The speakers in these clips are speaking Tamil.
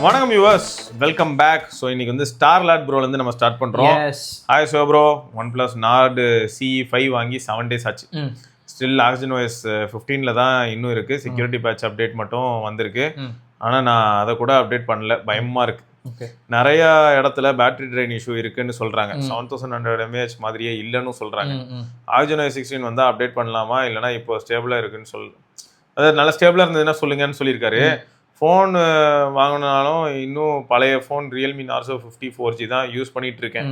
வணக்கம் வியூவர்ஸ், வெல்கம் பேக். ஸோ இன்னைக்கு வந்து ஸ்டார்லாட் ப்ரோலேருந்து நம்ம ஸ்டார்ட் பண்ணுறோம். Hi so bro, OnePlus Nord CE5 வாங்கி 7 days ஆச்சு. ஸ்டில் OxygenOS 15ல் தான் இன்னும் இருக்குது. செக்யூரிட்டி பேட்ச் அப்டேட் மட்டும் வந்திருக்கு. ஆனால் நான் அதை கூட அப்டேட் பண்ணல, பயமாக இருக்குது. நிறையா இடத்துல பேட்டரி ட்ரெயின் இஷ்யூ இருக்குன்னு சொல்கிறாங்க. 7100 mAh மாதிரியே இல்லைன்னு சொல்கிறாங்க. OxygenOS 16 வந்தால் அப்டேட் பண்ணலாமா, இல்லைனா இப்போ ஸ்டேபிளாக இருக்குன்னு அதாவது நல்லா ஸ்டேபிளாக இருந்ததுன்னா சொல்லுங்கன்னு சொல்லியிருக்காரு. ஃபோன் வாங்கினாலும் இன்னும் பழைய ஃபோன் ரியல்மி நார்சோ 50 4G தான் யூஸ் பண்ணிட்டு இருக்கேன்.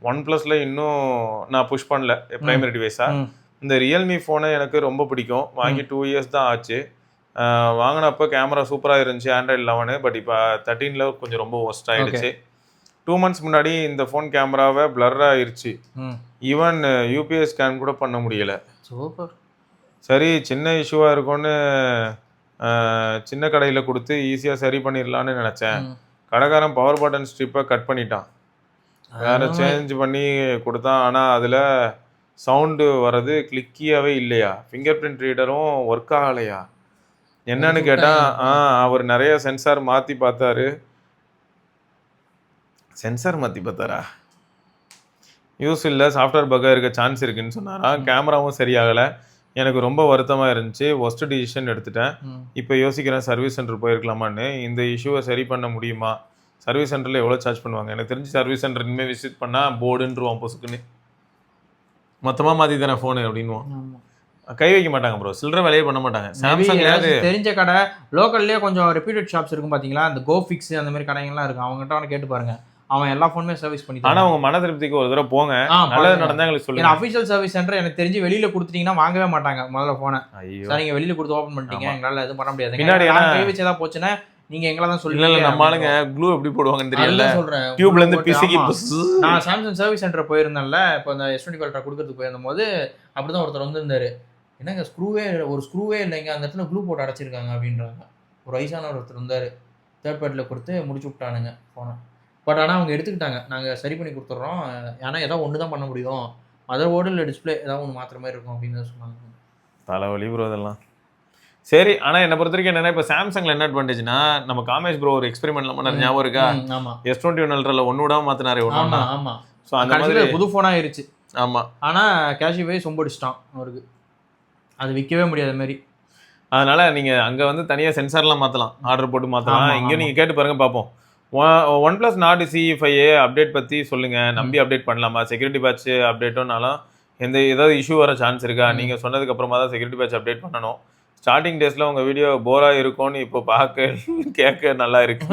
OnePlusல இன்னும் நான் புஷ் பண்ணல பிரைமரி டிவைஸாக. இந்த ரியல்மி ஃபோனை எனக்கு ரொம்ப பிடிக்கும். வாங்கி 2 years தான் ஆச்சு. வாங்கினப்போ கேமரா சூப்பராக இருந்துச்சு Android 11. பட் இப்போ 13ல் கொஞ்சம் ரொம்ப ஒஸ்ட் ஆகிடுச்சு. 2 months முன்னாடி இந்த ஃபோன் கேமராவை பிளர் ஆயிடுச்சு. ஈவன் UPS ஸ்கேன் கூட பண்ண முடியலை. சூப்பர். சரி, சின்ன இஷ்யூவாக இருக்கும்னு சின்ன கடையில் கொடுத்து ஈஸியாக சரி பண்ணிடலான்னு நினச்சேன். கடைக்காரன் பவர் பட்டன் ஸ்ட்ரிப்பை கட் பண்ணிட்டான், வேறு சேஞ்ச் பண்ணி கொடுத்தான். ஆனால் அதில் சவுண்டு வர்றது கிளிக்கியாகவே இல்லையா, ஃபிங்கர் பிரிண்ட் ரீடரும் ஒர்க் ஆகலையா. என்னன்னு கேட்டால் அவர் நிறைய சென்சார் மாற்றி பார்த்தாரு. சென்சார் மாற்றி பார்த்தாரா, யூஸ் இல்லை, சாஃப்ட்வேர் பக்காக இருக்க சான்ஸ் இருக்குன்னு சொன்னாரா. கேமராவும் சரியாகலை. எனக்கு ரொம்ப வருத்தமாக இருந்துச்சு. ஒஸ்ட் டிசிஷன் எடுத்துட்டேன். இப்போ யோசிக்கிறேன் சர்வீஸ் சென்டர் போயிருக்கலாமான்னு. இந்த இஷ்யூவை சரி பண்ண முடியுமா? சர்வீஸ் சென்டரில் எவ்வளோ சார்ஜ் பண்ணுவாங்க? எனக்கு தெரிஞ்சு சர்வீஸ் சென்டர் இனிமேல் விசிட் பண்ணால் போர்டுன்றுவான், பொசுக்குன்னு மொத்தமாக மாற்றி தரேன் ஃபோனு அப்படின்வான். கை வைக்க மாட்டாங்க ப்ரோ, சில்லற வேலையே பண்ண மாட்டாங்க. சாம்சங் தெரிஞ்ச கடை லோக்கல்லேயே கொஞ்சம் ரெப்யூட்டட் ஷாப்ஸ் இருக்கும் பார்த்தீங்களா, அந்த கோஃபிக்ஸ் அந்த மாதிரி கடைகள்லாம் இருக்கும். அவங்ககிட்ட கேட்டு பாருங்க, அவன் எல்லா ஃபோனுமே சர்வீஸ் பண்ணி. ஆனால் அவங்க மன திருப்திக்கு ஒரு தடவை போங்க, நல்லது நடந்தா எங்களுக்கு சொல்லுங்க. அஃபிஷியல் சர்வீஸ் சென்டர் எனக்கு தெரிஞ்சு வெளியில கொடுத்துட்டீங்கன்னா வாங்கவே மாட்டாங்க முதல்ல ஃபோனை. சார் நீங்க வெளியில கொடுத்து ஓப்பன் பண்ணிட்டீங்க, எங்களால் எதுவும் பண்ண முடியாது. பின்னாடி கை வச்சு ஏதாவது போச்சுன்னா நீங்க எங்களை தான் சொல்லுங்க. இல்லை நம்ம ஆளுங்க க்ளூ எப்படி போடுவாங்கன்னு தெரியல. சொல்றேன், டியூப்ல இருந்து பிசிக்கி. நான் சாம்சங் சர்வீஸ் சென்டர் போயிருந்தேன்ல, இப்போ இந்த S20 கொடுக்கறதுக்கு போயிருந்த போது அப்படிதான் ஒருத்தர் வந்திருந்தாரு. என்னங்க ஒரு ஸ்க்ரூவே இல்லைங்க, அந்த இடத்துல க்ளூ போட்டு அடைச்சிருக்காங்க அப்படின்றாங்க. ஒரு வயசான ஒருத்தர் இருந்தாரு, தேர்ட் பார்ட்டியில் கொடுத்து முடிச்சு விட்டானுங்க ஃபோனை. பட் ஆனால் அவங்க எடுத்துக்கிட்டாங்க, நாங்கள் சரி பண்ணி கொடுத்துட்றோம், ஏன்னா ஏதாவது ஒன்று தான் பண்ண முடியும், மதர் போர்டு இல்லை டிஸ்பிளே ஏதாவது ஒன்று மாத்திர மாதிரி இருக்கும் அப்படின்னு சொன்னாங்க. தலைவலி ப்ரோ இதெல்லாம். சரி, ஆனால் என்னை பொறுத்த வரைக்கும் என்னென்னா, இப்போ சாம்சங்கில் என்ன அட்வான்டேஜ்னா, நம்ம காமேஷ் ப்ரோ ஒரு எக்ஸ்பெரிமெண்ட்லாம் பண்ணார், ஞாபகம் இருக்கா? ஆமாம், S21 Ultraல ஒன்று விடாமல் மாற்றினாரு. ஒன்று. ஆமாம், ஸோ அந்த மாதிரி புது ஃபோனாக ஆயிடுச்சு. ஆமாம், ஆனால் கேஷிஃபை சொம்படிச்சிட்டான் அவருக்கு, அது விற்கவே முடியாத மாதிரி. அதனால் நீங்கள் அங்கே வந்து தனியாக சென்சார்லாம் மாற்றலாம், ஆர்டர் போட்டு மாற்றலாம். இங்கேயும் நீங்கள் கேட்டு பாருங்கள், பார்ப்போம். OnePlus Nord CE5 அப்டேட் பற்றி சொல்லுங்கள், நம்பி அப்டேட் பண்ணலாமா? செக்யூரிட்டி பேட்ச் அப்டேட்டோனாலும் ஏதாவது இஷ்யூ வர சான்ஸ் இருக்கா? நீங்கள் சொன்னதுக்கு அப்புறமா தான் செக்யூரிட்டி பேட்ச் அப்டேட் பண்ணணும். ஸ்டார்டிங் டேஸில் உங்கள் வீடியோ போராக இருக்கும்னு இப்போ கேட்க நல்லா இருக்கு.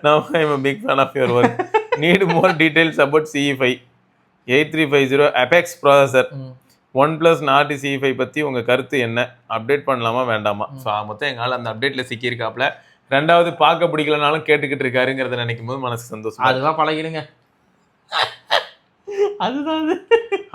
நான் I'm big fan of your work. Need more details about CE5 8350 Apex processor. OnePlus Nord CE5 பற்றி உங்கள் கருத்து என்ன? அப்டேட் பண்ணலாமா வேண்டாமா? ஸோ மொத்தம் எங்களால் அந்த அப்டேட்டில் சிக்கியிருக்காப்புல. ரெண்டாவது பார்க்க பிடிக்கலனாலும் கேட்டுக்கிட்டு இருக்காருங்கிறத நினைக்கும் போது மனசு சந்தோஷம். அதுதான் பழகிடுங்க.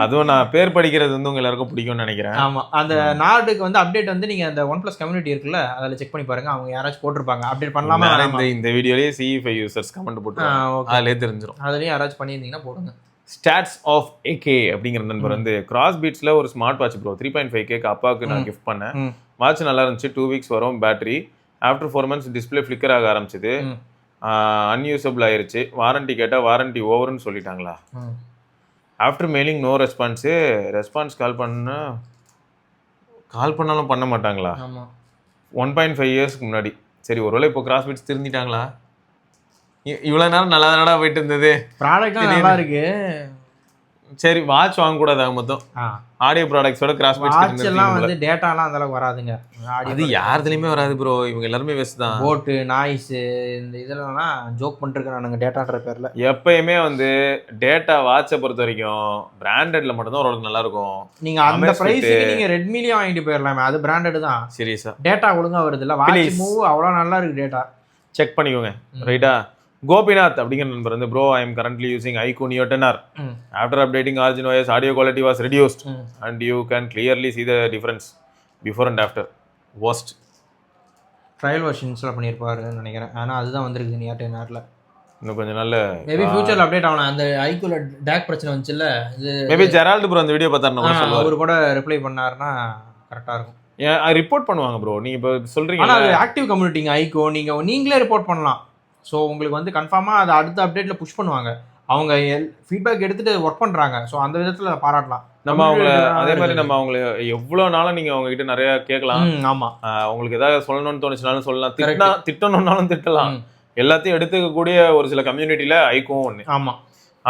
அதுவும் நான் பேர் படிக்கிறது வந்து உங்க எல்லாருக்கும் பிடிக்கும்னு நினைக்கிறேன். ஆமா, அந்த நார்டுக்கு வந்து அப்டேட் வந்து நீங்க அந்த OnePlus கம்யூனிட்டி இருக்குல்ல, அதில் செக் பண்ணி பாருங்க, அவங்க யாராச்சும் போட்டிருப்பாங்க அப்டேட் பண்ணலாமா. இந்த வீடியோலயே CE5 யூசர்ஸ் கமெண்ட் போட்டு அதிலே தெரிஞ்சிடும். அதுலயும் யாராச்சும் பண்ணியிருந்தீங்கன்னா போடுங்க. ஸ்டாட்ஸ் ஆஃப் AK அப்படிங்கிற நண்பர் வந்து கிராஸ் பீட்ஸ்ல ஒரு ஸ்மார்ட் வாட்ச் ப்ரோ 3.5K அப்பாவுக்கு நான் கிஃப்ட் பண்ணேன். வாட்ச் நல்லா இருந்துச்சு, 2 weeks வரும் battery. After 4 months display flicker ஆக ஆரம்பிச்சிது, அன்யூசபிள் ஆயிருச்சு. வாரண்டி கேட்டால் வாரண்டி ஓவர்னு சொல்லிட்டாங்களா. ஆஃப்டர் மெயிலிங் நோ ரெஸ்பான்ஸ் கால் பண்ணாலும் பண்ண மாட்டாங்களா. 1.5 years முன்னாடி. சரி, ஒருவேளை இப்போ கிராஸ் பீட்ஸ் திருந்திட்டாங்களா? இவ்வளோ நேரம் நல்லா தானடா போயிட்டு இருந்தது, ப்ராடக்ட் நல்லா இருக்கு. சரி, வாட்ச் வாங்கக்கூடாது மொத்தம். ஆடியோ ப்ராடக்ட்ஸோட கிராஸ் பீட்ஸ் எல்லாம் வந்து டேட்டாலாம் அந்த அளவுக்கு வராதுங்க. அது யாருதுலயுமே வராது ப்ரோ, இவங்க எல்லாருமே வேஸ்ட் தான். போட்டு நாய்ஸ் இந்த இதெல்லாம் ஜோக் பண்ணிருக்கானுங்க டேட்டான்ற பேர்ல. எப்பயுமே வந்து டேட்டா வாட்சை பொறுத்த வரைக்கும் பிராண்டட்ல மட்டும் தான் ஓரளவுக்கு நல்லா இருக்கும். நீங்க அந்த பிரைஸ்க்கு நீங்க ரெட்மிலயே வாங்கிட்டு போயிடலாமே, அது பிராண்டட் தான். சீரியஸா டேட்டா ஒழுங்கா வருது இல்ல, வாட்ச் மூவ் அவ்வளோ நல்லா இருக்கு, டேட்டா செக் பண்ணிக்கோங்க. ரைட்டா? கோபிநாத் அப்படிங்கிற நண்பர் வந்து bro, I am currently using iQOO Neo 10R. After updating OxygenOS audio quality was reduced and you can clearly see the difference before and after. worst trial வெர்ஷன்ஸ்ல பண்ணியிருப்பாருன்னு நினைக்கிறேன். ஆனால் அதுதான் வந்திருக்கு Neo 10Rல. இன்னும் கொஞ்சம் நல்ல மேபி ஃபியூச்சர்ல அப்டேட் ஆகலாம். அந்த iQOOல டேக் பிரச்சனை வந்துச்சுல்ல, இது மேபி ஜெரால்ட் ப்ரோ அந்த வீடியோ பார்த்தாருன்னா அவர் கூட ரிப்ளை பண்ணாருன்னா கரெக்டாக இருக்கும். ரிப்போர்ட் பண்ணுவாங்க ப்ரோ, நீங்கள் இப்போ சொல்கிறீங்க. ஆனால் அது ஆக்டிவ் கம்யூனிட்டிங்க iQOO, நீங்களே ரிப்போர்ட் பண்ணலாம். ஸோ உங்களுக்கு வந்து கன்ஃபார்மாக அதை அடுத்த அப்டேட்டில் புஷ் பண்ணுவாங்க. அவங்க ஃபீட்பேக் எடுத்துட்டு ஒர்க் பண்ணுறாங்க. ஸோ அந்த விதத்தில் பாராட்டலாம். நம்ம அவங்கள அதே மாதிரி நம்ம அவங்கள எவ்வளோ நாளும் நீங்கள் அவங்க கிட்ட நிறைய கேட்கலாம். ஆமாம், உங்களுக்கு ஏதாவது சொல்லணும்னு தோணுச்சுனாலும் சொல்லலாம், திட்டணும்னாலும் திட்டலாம். எல்லாத்தையும் எடுத்துக்கக்கூடிய ஒரு சில கம்யூனிட்டியில் ஐக்கும் ஒன்று. ஆமாம்.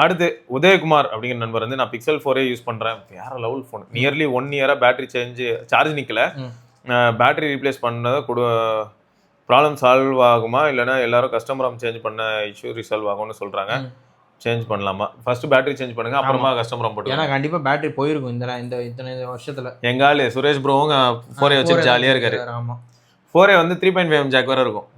அடுத்து உதயகுமார் அப்படிங்கிற நண்பர் வந்து நான் Pixel 4 யூஸ் பண்ணுறேன், வேற லெவல் ஃபோன், நியர்லி 1 இயராக பேட்டரி சார்ஜ் நிற்கல, பேட்டரி ரீப்ளேஸ் பண்ணதை ப்ராப்ளம் சால்வ் ஆகுமா இல்லைன்னா எல்லாரும் கஸ்டமர் சேஞ்ச் பண்ண இஷ்யூ ரிசால்வ் ஆகும்னு சொல்கிறாங்க. சேஞ்ச் பண்ணலாமா? ஃபர்ஸ்ட் பேட்டரி சேஞ்ச் பண்ணுங்க, அப்புறமா கஸ்டமர் போட்டு. ஏன்னா கண்டிப்பாக பேட்டரி போயிருக்கும் இந்த இத்தனை வருஷத்தில். எங்காலு சுரேஷ் ப்ரோவும் 4A வச்சு ஜாலியாக இருக்காரு. ஆமாம், 4A வந்து 3.5 ஜாக் வரை இருக்கும்.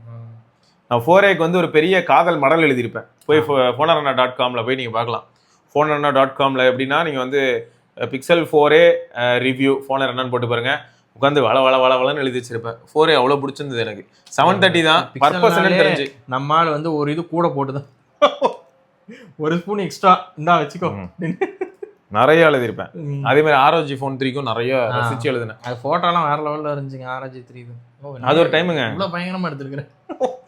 நான் 4Aக்கு வந்து ஒரு பெரிய காதல் மடல் எழுதியிருப்பேன். போய் phonarena.comல போய் நீங்கள் பார்க்கலாம். phonarena.comல எப்படின்னா நீங்கள் வந்து Pixel 4A ரிவ்யூ phonarena போட்டு பாருங்க. உட்காந்து வளன்னு எழுதி வச்சிருப்பேன். 4A அவ்வளோ பிடிச்சிருந்தது எனக்கு. 730 தான் பர்பஸ் தெரிஞ்சு. நம்மால் வந்து ஒரு இது கூட போட்டுதான் ஒரு ஸ்பூன் எக்ஸ்ட்ரா இந்தா வச்சுக்கோ நிறைய எழுதியிருப்பேன். அதே மாதிரி ROG Phone 3க்கும் நிறைய ரசிச்சு எழுதினேன். அது ஃபோட்டோலாம் வேற லெவலில் இருந்துச்சுங்க. ROG 3 அது ஒரு டைமுங்க, இவ்வளோ பயங்கரமாக எடுத்துருக்கிறேன்.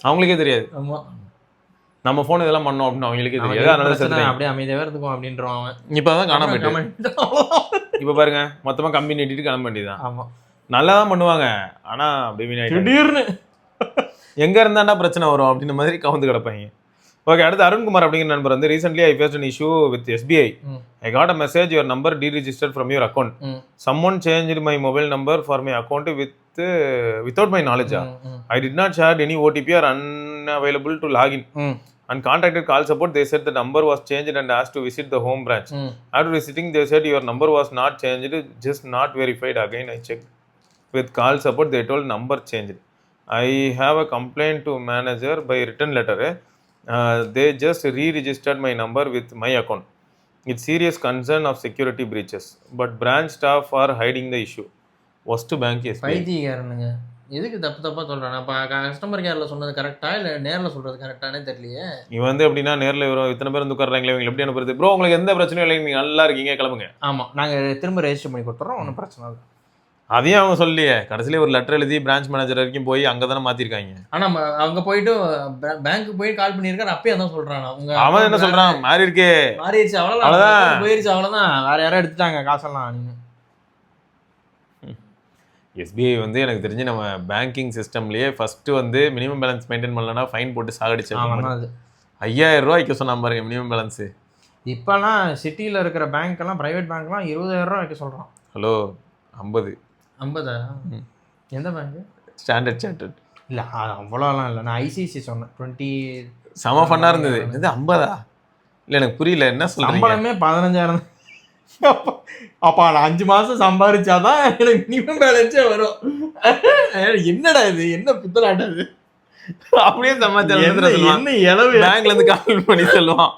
அவங்களுக்கே தெரியாது. ஆமாம், நம்ம ஃபோன் இதெல்லாம் பண்ணோம் அப்படின்னு அவங்களுக்கே தெரியாது. அதனால அப்படியே அமைதியாவே இருந்துக்கும் அப்படின்றோம். அவன் இப்பதான் காணாம போயிட்டு இப்ப பாருங்க மொத்தமா கம்பி நீட்டிட்டு கிளம்ப வேண்டியதான். ஆமா, நல்லா தான் பண்ணுவாங்க, ஆனா அப்படியே திடீர்னு எங்க இருந்தாண்டா பிரச்சனை வரும் அப்படின்ற மாதிரி கவுந்து கிடப்பாங்க. ஓகே, அடுத்து அருண்குமார் அப்படிங்கிற நண்பர் வந்து recently I faced an issue with SBI. I got a message your number deregistered from your account. Someone changed my mobile number for my account without my knowledge. I did not share any OTP or unavailable to login. And contacted call support. They said the number was changed and asked to visit the home branch. After visiting, they said your number was not changed, just not verified. Again, I checked with call support. They told number changed. I have a complaint to manager by written letter. They just re-registered my number with my account. It's serious concern of security breaches, but branch staff are hiding the issue. Worst bank is பைத்தியக்காரனுங்க. எதுக்கு தப்பா சொல்றான்? அப்ப கஸ்டமர் கேர்ல சொன்னது கரெக்டா இல்ல நேர்ல சொல்றது கரெக்டானே தெரியலையே. இவன் வந்து எப்படின்னா நேர்ல இத்தனை பேர் வந்து உட்கார்றாங்களே, இவங்க எப்படி அனுப்புறது? ப்ரோ உங்களுக்கு எந்த பிரச்சனையும் இல்லை, நீங்க நல்லா இருக்கீங்க, கிளம்புங்க. ஆமா, நாங்க திரும்ப ரெஜிஸ்டர் பண்ணி கொடுத்துறோம், ஒன்றும் பிரச்சனை இல்லை. அதையும் அவங்க சொல்லியே கடைசியில ஒரு லெட்டர் எழுதி பிரான்ச் மேனேஜர் வரைக்கும் போய் அங்கதானே மாத்திருக்காங்க. ஆனா அவங்க போயிட்டு பேங்க்கு போய் கால் பண்ணிருக்காரு, அப்பயே அதான் சொல்றான். அவன் என்ன சொல்றான்? மாறிடுச்சு, அவ்வளவுதான், போயிருச்சு, அவ்வளவுதான், வேற யாரும் எடுத்துட்டாங்க காசெல்லாம். SBI வந்து எனக்கு தெரிஞ்சு நம்ம பேங்கிங் சிஸ்டம்லயே ஃபர்ஸ்ட் வந்து மினிமம் பேலன்ஸ் மெயின்டைன் பண்ணலன்னா ஃபைன் போட்டு சாகடிச்சாங்க. 5000 ரூபாய் வைக்க சொன்னா பாருங்க மினிமம் பேலன்ஸ். இப்பெல்லாம் சிட்டியில இருக்கிற பேங்க் எல்லாம், பிரைவேட் பேங்க்லாம் 20000 ரூபாய் வைக்க சொல்றான். ஹலோ 50 எந்த பேங்க்? Standard chartered. இல்லை அவ்வளோலாம் இல்லை, நான் ICICI சொன்னேன். 20 செம ஃபன்னாக இருந்தது. இது 50 இல்லை எனக்கு புரியல என்ன சொல்ல. சம்பளமே 15000. அப்பா நான் 5 மாதம் சம்பாதிச்சாதான் எனக்கு மினிமம் பேலன்ஸே வரும். என்னடா இது, என்ன புத்தலாட்டா இது? அப்படியே சமாச்சாரம் என்ன இளவு பேங்க்ல இருந்து கால் பண்ணி சொல்லுவான்,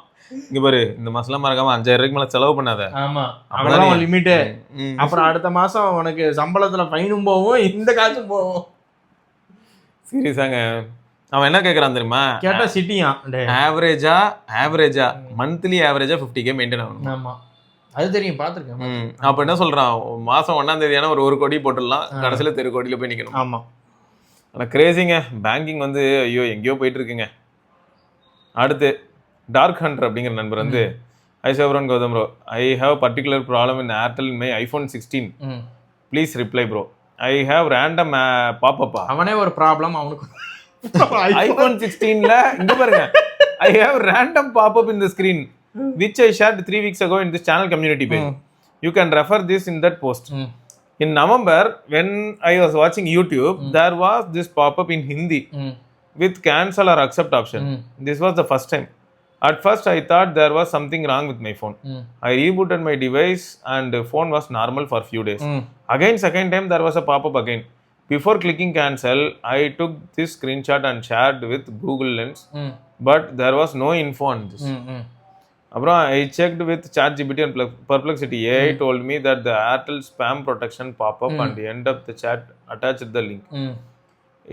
இங்க பாரு இந்த மாசம்லாம் மறக்காம 5000 ரூபாய்க்கு மேல செலவு பண்ணாத. ஆமா, அவ்வளவுதான் லிமிட். அப்புறம் அடுத்த மாசம் உனக்கு சம்பளத்துல ஃபைனும் போகும், இந்த காசும் போகும். சீரியஸாங்க. அவன் என்ன கேக்குறான் தெரியுமா? கேட்டா சிட்டியா ஆவரேஜா மந்த்லி ஆவரேஜா 50K மெயின்டைன் ஆகணும். ஆமா, அது தெரியும், பாத்துருக்கேன். அப்ப என்ன சொல்றான், மாசம் 1ஆம் தேதியான ஒரு 1 கோடி போட்டுடலாம், கடைசியில 1 கோடியில போய் நிக்கணும். ஆமா, ஆனா கிரேசிங்க பேங்கிங் வந்து ஐயோ எங்கேயோ போயிட்டு இருக்குங்க. அடுத்து டார்க் ஹண்டர் அப்படிங்கிற நண்பர் வந்து ஐ சேவரன் Gautham bro, I have particular problem in Airtel in my iPhone 16. Please reply bro. I have random பாப்பப்பா. அவனே ஒரு ப்ராப்ளம் அவனுக்கு. iPhone 16ல இங்க பாருங்க, I have random popup in the screen which I shared 3 weeks ago in this channel community page. You can refer this in that post. In November when I was watching YouTube, there was this pop-up in Hindi with cancel or accept option. This was the first time. At first I thought there was something wrong with my phone. I rebooted my device and phone was normal for few days. Again second time there was a pop-up again. Before clicking cancel, I took this screenshot and shared with Google Lens, but there was no info on this. அப்புறம் I checked with ChatGPT and Perplexity. AI told me that the Airtel spam protection pop-up and the end of the chat attached the link.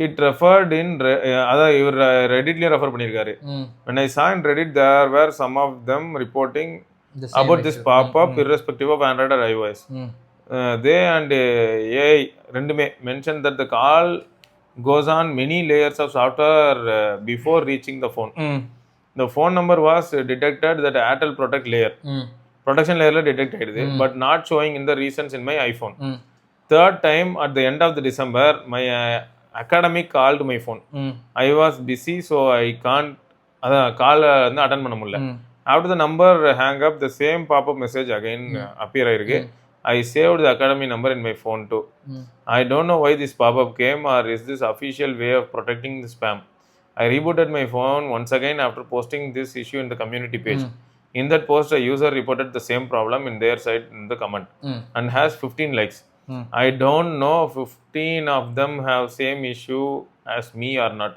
It referred in அதாவது இவர் ரெடிட்லயே ரெஃபர் பண்ணியிருக்காரு. When I saw in Reddit there were some of them reporting about this pop-up irrespective of Android or iOS. They and AI ரெண்டுமே mentioned that the call goes on many layers of software before reaching the phone. The phone number was detected that Airtel Protect layer. Protection layer detect ஆயிடுது, but not showing in the recents in my iPhone. Third time at the end of the December, my academic called my phone. I was busy, so I can't call வந்து அட்டன் பண்ண முடியல. After the number hang up, the same pop-up message again appear ஆயிருக்கு. I saved the academy number in my phone too. I don't know why this pop-up came, or is this official way of protecting the spam? I rebooted my phone once again after posting this issue in the community page. In that post, a user reported the same problem in their side in the comment and has 15 likes. I don't know if 15 of them have same issue as me or not.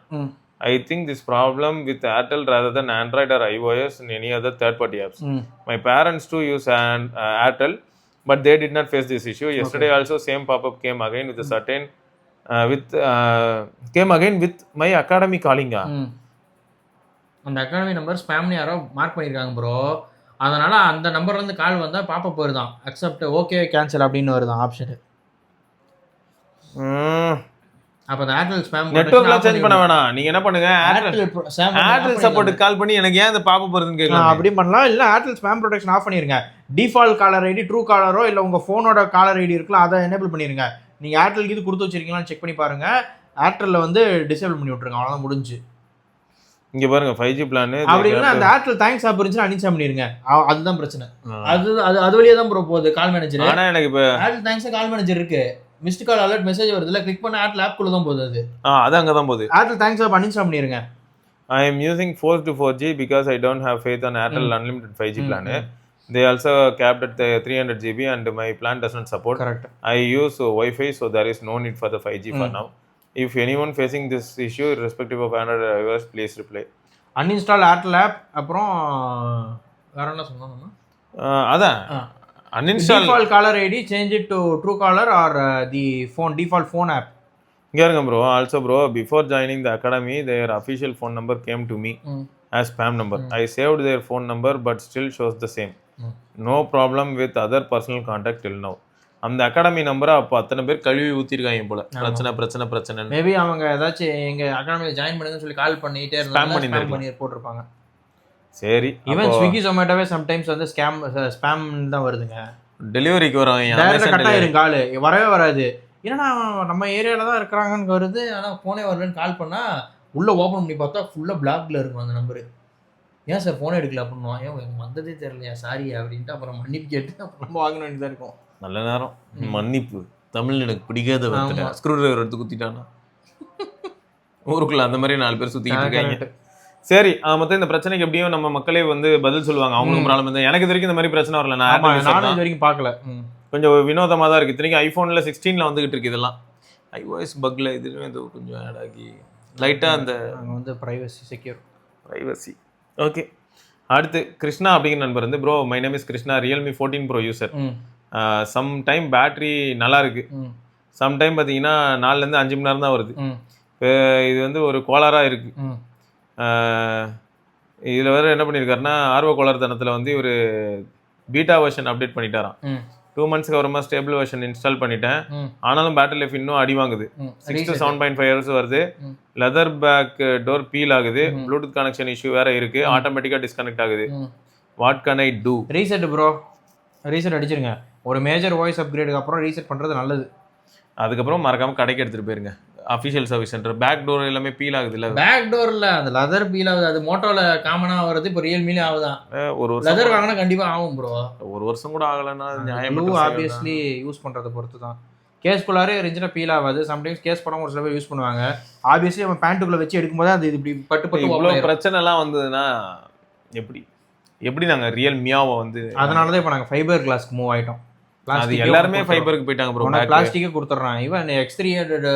I think this problem with Airtel rather than Android or iOS and any other third-party apps. My parents too use Airtel, but they did not face this issue. Yesterday also same pop-up came again with a certain came again with my academy calling. அந்த அகாடமி நம்பர் ஸ்பேம்னு யாரோ மார்க் பண்ணியிருக்காங்க ப்ரோ. அதனால அந்த நம்பர்லேருந்து கால் வந்தால் பாப்பப் வருதான், அக்செப்ட் ஓகே கேன்சல் அப்படின்னு வருதான் ஆப்ஷன். அப்போ அந்த ஏர்டெல் ஸ்பேம் நெட்வொர்க்லாம் சேஞ்ச் பண்ண வேணாம். நீங்க என்ன பண்ணுங்க, ஏர்டெல் சப்போர்ட்டுக்கு கால் பண்ணி எனக்கு ஏன் அந்த பாப்பப் வருதுன்னு கேட்கலாம். அப்படி பண்ணலாம். இல்லை ஏர்டெல் ஸ்பேம் ப்ரொடெக்ஷன் ஆஃப் பண்ணிருங்க. டிஃபால்ட் காலர் ஐடி ட்ரூ காலரோ இல்லை உங்கள் ஃபோனோட காலர் ஐடி இருக்குல்ல, அதை எனேபிள் பண்ணிருங்க. நீங்கள் ஏர்டெலுக்கு இது கொடுத்து வச்சிருக்கீங்களான்னு செக் பண்ணி பாருங்க. ஏர்டெல்லில் வந்து டிசேபிள் பண்ணி விட்ருங்க, அவ்வளோதான் முடிஞ்சு. இங்க பாருங்க 5G பிளான் அப்படி இல்ல அந்த ஏர்டெல் தேங்க்ஸ் ஆப் இருந்துச்சுன்னா அன்இன்ஸ்டால் பண்ணிருங்க. அதுதான் பிரச்சனை. அது வழியா தான் ப்ரோ போகுது கால் மேனேஜர். ஆனா எனக்கு இப்ப ஏர்டெல் தேங்க்ஸ் கால் மேனேஜர் இருக்கு, மிஸ்ட் கால் அலர்ட் மெசேஜ் வருதுல, கிளிக் பண்ண ஏர்டெல் ஆப் குள்ள தான் போகுது. அது அங்க தான் போகுது. ஏர்டெல் தேங்க்ஸ் ஆப் அன்இன்ஸ்டால் பண்ணிருங்க. I am using 4G because I don't have faith on Airtel unlimited 5G plan. They also capped at 300 GB and my plan does not support. Correct. I use Wi-Fi, so there is no need for the 5G for now. If anyone facing this issue irrespective of Android or iOS, please reply. Uninstall Airtel app. அப்புறம் வேற என்ன சொன்னாங்க? அதான் uninstall default caller ID, change it to Truecaller or the phone default phone app. இங்க இருங்க bro. Also bro, before joining the academy, their official phone number came to me as spam number. I saved their phone number but still shows the same. No problem with other personal contact till now. அந்த அகாடமி நம்பரை அப்போ அத்தனை பேர் கழுவி ஊற்றிருக்காங்க போல. பிரச்சனை மேபி அவங்க ஏதாச்சும் எங்கள் அகாடமியில் ஜாயின் பண்ணுங்கன்னு சொல்லி கால் பண்ணிட்டே பண்ணி போட்டிருப்பாங்க. சரி, ஈவன் ஸ்விக்கி ஜொமேட்டோவே சம்டைம்ஸ் வந்து ஸ்பேம் தான் வருதுங்க. டெலிவரிக்கு வரும் கட் ஆயிரும் கால், வரவே வராது. ஏன்னா நம்ம ஏரியாவில் தான் இருக்கிறாங்கன்னு வருது, ஆனால் ஃபோனே வரலன்னு கால் பண்ணால் உள்ளே ஓப்பன் பண்ணி பார்த்தா ஃபுல்லாக பிளாக்ல இருக்கும் அந்த நம்பரு. ஏன் சார் ஃபோனை எடுக்கல அப்படின்னு, ஏன் வந்ததே தெரியலையா சாரி அப்படின்ட்டு அப்புறம் மன்னிப்பு கேட்டு அப்புறம் நம்ம வாங்க வேண்டியதாக இருக்கும். நல்ல நேரம் மன்னிப்பு. தமிழ் எனக்கு பிடிக்காத ஸ்க்ரூ டிரைவர் எடுத்து குத்திட்டானா ஊருக்குள்ள அந்த மாதிரி 4 பேர் சுத்திக்கிட்டு இருக்காங்க. சரி, மொத்தம் இந்த பிரச்சனைக்கு எப்படியும் நம்ம மக்களே வந்து பதில் சொல்லுவாங்க. அவங்களுக்கு ப்ராப்ளம் இருந்தால் எனக்கு இது வரைக்கும் இந்த மாதிரி பிரச்சனை வரல. நானும் இது வரைக்கும் பார்க்கல. கொஞ்சம் வினோதமாக தான் இருக்குது. இத்தனைக்கும் ஐஃபோனில் 16 வந்துகிட்டு இருக்கு. இதெல்லாம் iOS பக்ல இதுலேயும் இது கொஞ்சம் ஆட் ஆகி லைட்டாக அந்த வந்து ப்ரைவசி செக்யூர் ப்ரைவசி. ஓகே, அடுத்து கிருஷ்ணா அப்படிங்கிற நண்பர் வந்து bro my name is Krishna, Realme 14 Pro user. Some time battery நல்லா இருக்கு, சம்டைம் பார்த்தீங்கன்னா 4லேருந்து 5 மணி நேரம் தான் வருது. இப்போ இது வந்து ஒரு கோளாராக இருக்கு. இதில் வேறு என்ன பண்ணியிருக்காருன்னா ஆர்வ கோளாறுத்தனத்தில் வந்து ஒரு பீட்டா வெர்ஷன் அப்டேட் பண்ணிட்டாராம். 2 மந்த்ஸ்க்கு அப்புறமா ஸ்டேபிள் வெர்ஷன் இன்ஸ்டால் பண்ணிட்டேன். ஆனாலும் பேட்டரி லைஃப் இன்னும் அடி வாங்குது. 6 to 7.5 hours வருது. லெதர் பேக் டோர் பீல் ஆகுது. ப்ளூடூத் கனெக்ஷன் இஷ்யூ வேற இருக்கு. ஆட்டோமேட்டிக்காக டிஸ்கனெக்ட் ஆகுது. What can I do? Reset bro, reset அடிச்சிருங்க. ஒரு மேஜர் வாய்ஸ் அப்கிரேடுக்கு அப்புறம் ரீசெட் பண்ணுறது நல்லது. அதுக்கப்புறம் மறக்காமல் கடைக்கு எடுத்துகிட்டு போயிருங்க. Official service centre. Back door எல்லாமே பீல் ஆகுது இல்லை? பேக் டோரில் அந்த லெதர் பீல் ஆகுது. அது மோட்டோவில் காமனாக வருது, இப்போ ரியல்மிலே ஆகுதான். ஒரு லெதர் வாங்கினா கண்டிப்பாக ஆகும் ப்ரோ. ஒரு வருஷம் கூட ஆகலைன்னா நியாயம். ஆப்வியஸ்லி யூஸ் பண்ணுறதை பொறுத்து தான். கேஸ்குள்ளாரே இருந்துச்சுன்னா பீல் ஆகாது. சம்டைம்ஸ் கேஸ் படம் ஒரு சில பேர் யூஸ் பண்ணுவாங்க. ஆப்வியஸ்லி நம்ம பேண்ட்டுக்குள்ளே வச்சு எடுக்கும்போது அது இப்படி பட்டு இவ்வளோ பிரச்சனைலாம் வந்ததுன்னா எப்படி நாங்கள் ரியல்மியாவை வந்து அதனால தான் இப்போ நாங்கள் ஃபைபர் கிளாஸ்க்கு மூவ் ஆகிட்டோம். அது எல்லாருமே ஃபைபருக்கு போயிட்டாங்க ப்ரோ. பிளாஸ்டிக்கே கொடுத்துட்றான். ஈவன் X300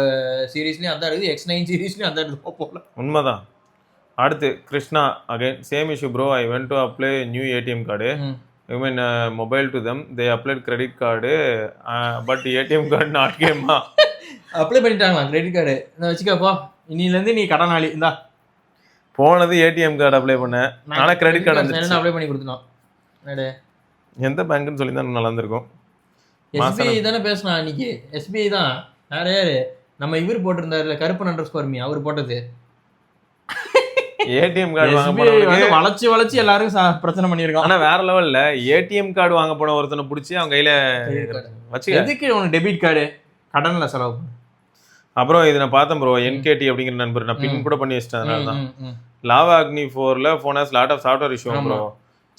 சீரீஸ்லேயும் அந்த இருக்குது, X9 சீரீஸ்லேயும் அந்த இருக்குது போல. உண்மைதான். அடுத்து Krishna again same issue bro. I went to apply new ATM card. I mean mobile to them. They applied credit card but ATM card not கேமா. அப்ளை பண்ணிட்டாங்களா கிரெடிட் கார்டு? நான் வச்சுக்கப்போ இன்னிலேருந்து நீ கடனாளி. இந்தா போனது ஏடிஎம் கார்டு அப்ளை பண்ணேன், ஆனால் கிரெடிட் கார்டு அப்ளை பண்ணி கொடுத்துட்டோம். எந்த பேங்க்னு சொல்லி தான் நல்லா இருந்திருக்கும். எஸ்பிஐ தானே பேசினா அன்னைக்கு. எஸ்பிஐ தான். யார் நம்ம இவர் போட்டிருந்தாருல கருப்பன் _ மீ அவர் போட்டது. ஏடிஎம் கார்டு வாங்க SBI வந்து வளைச்சு எல்லாரும் பிரச்சனை பண்ணிருக்காங்க. ஆனா வேற லெவல்ல ஏடிஎம் கார்டு வாங்க போன ஒருத்தனை பிடிச்சி அவங்க கையில வச்சு எதுக்கு உனக்கு டெபிட் கார்டு கடன்ல செலவு. அப்புறம் இது நான் பார்த்தேன் ப்ரோ, என்கேடி அப்படிங்கிற நண்பர் நான் பின் கூட பண்ணி வச்சிட்டேன். அதனால தான் லாவா அக்னி 4ல phone has lot of software issue bro.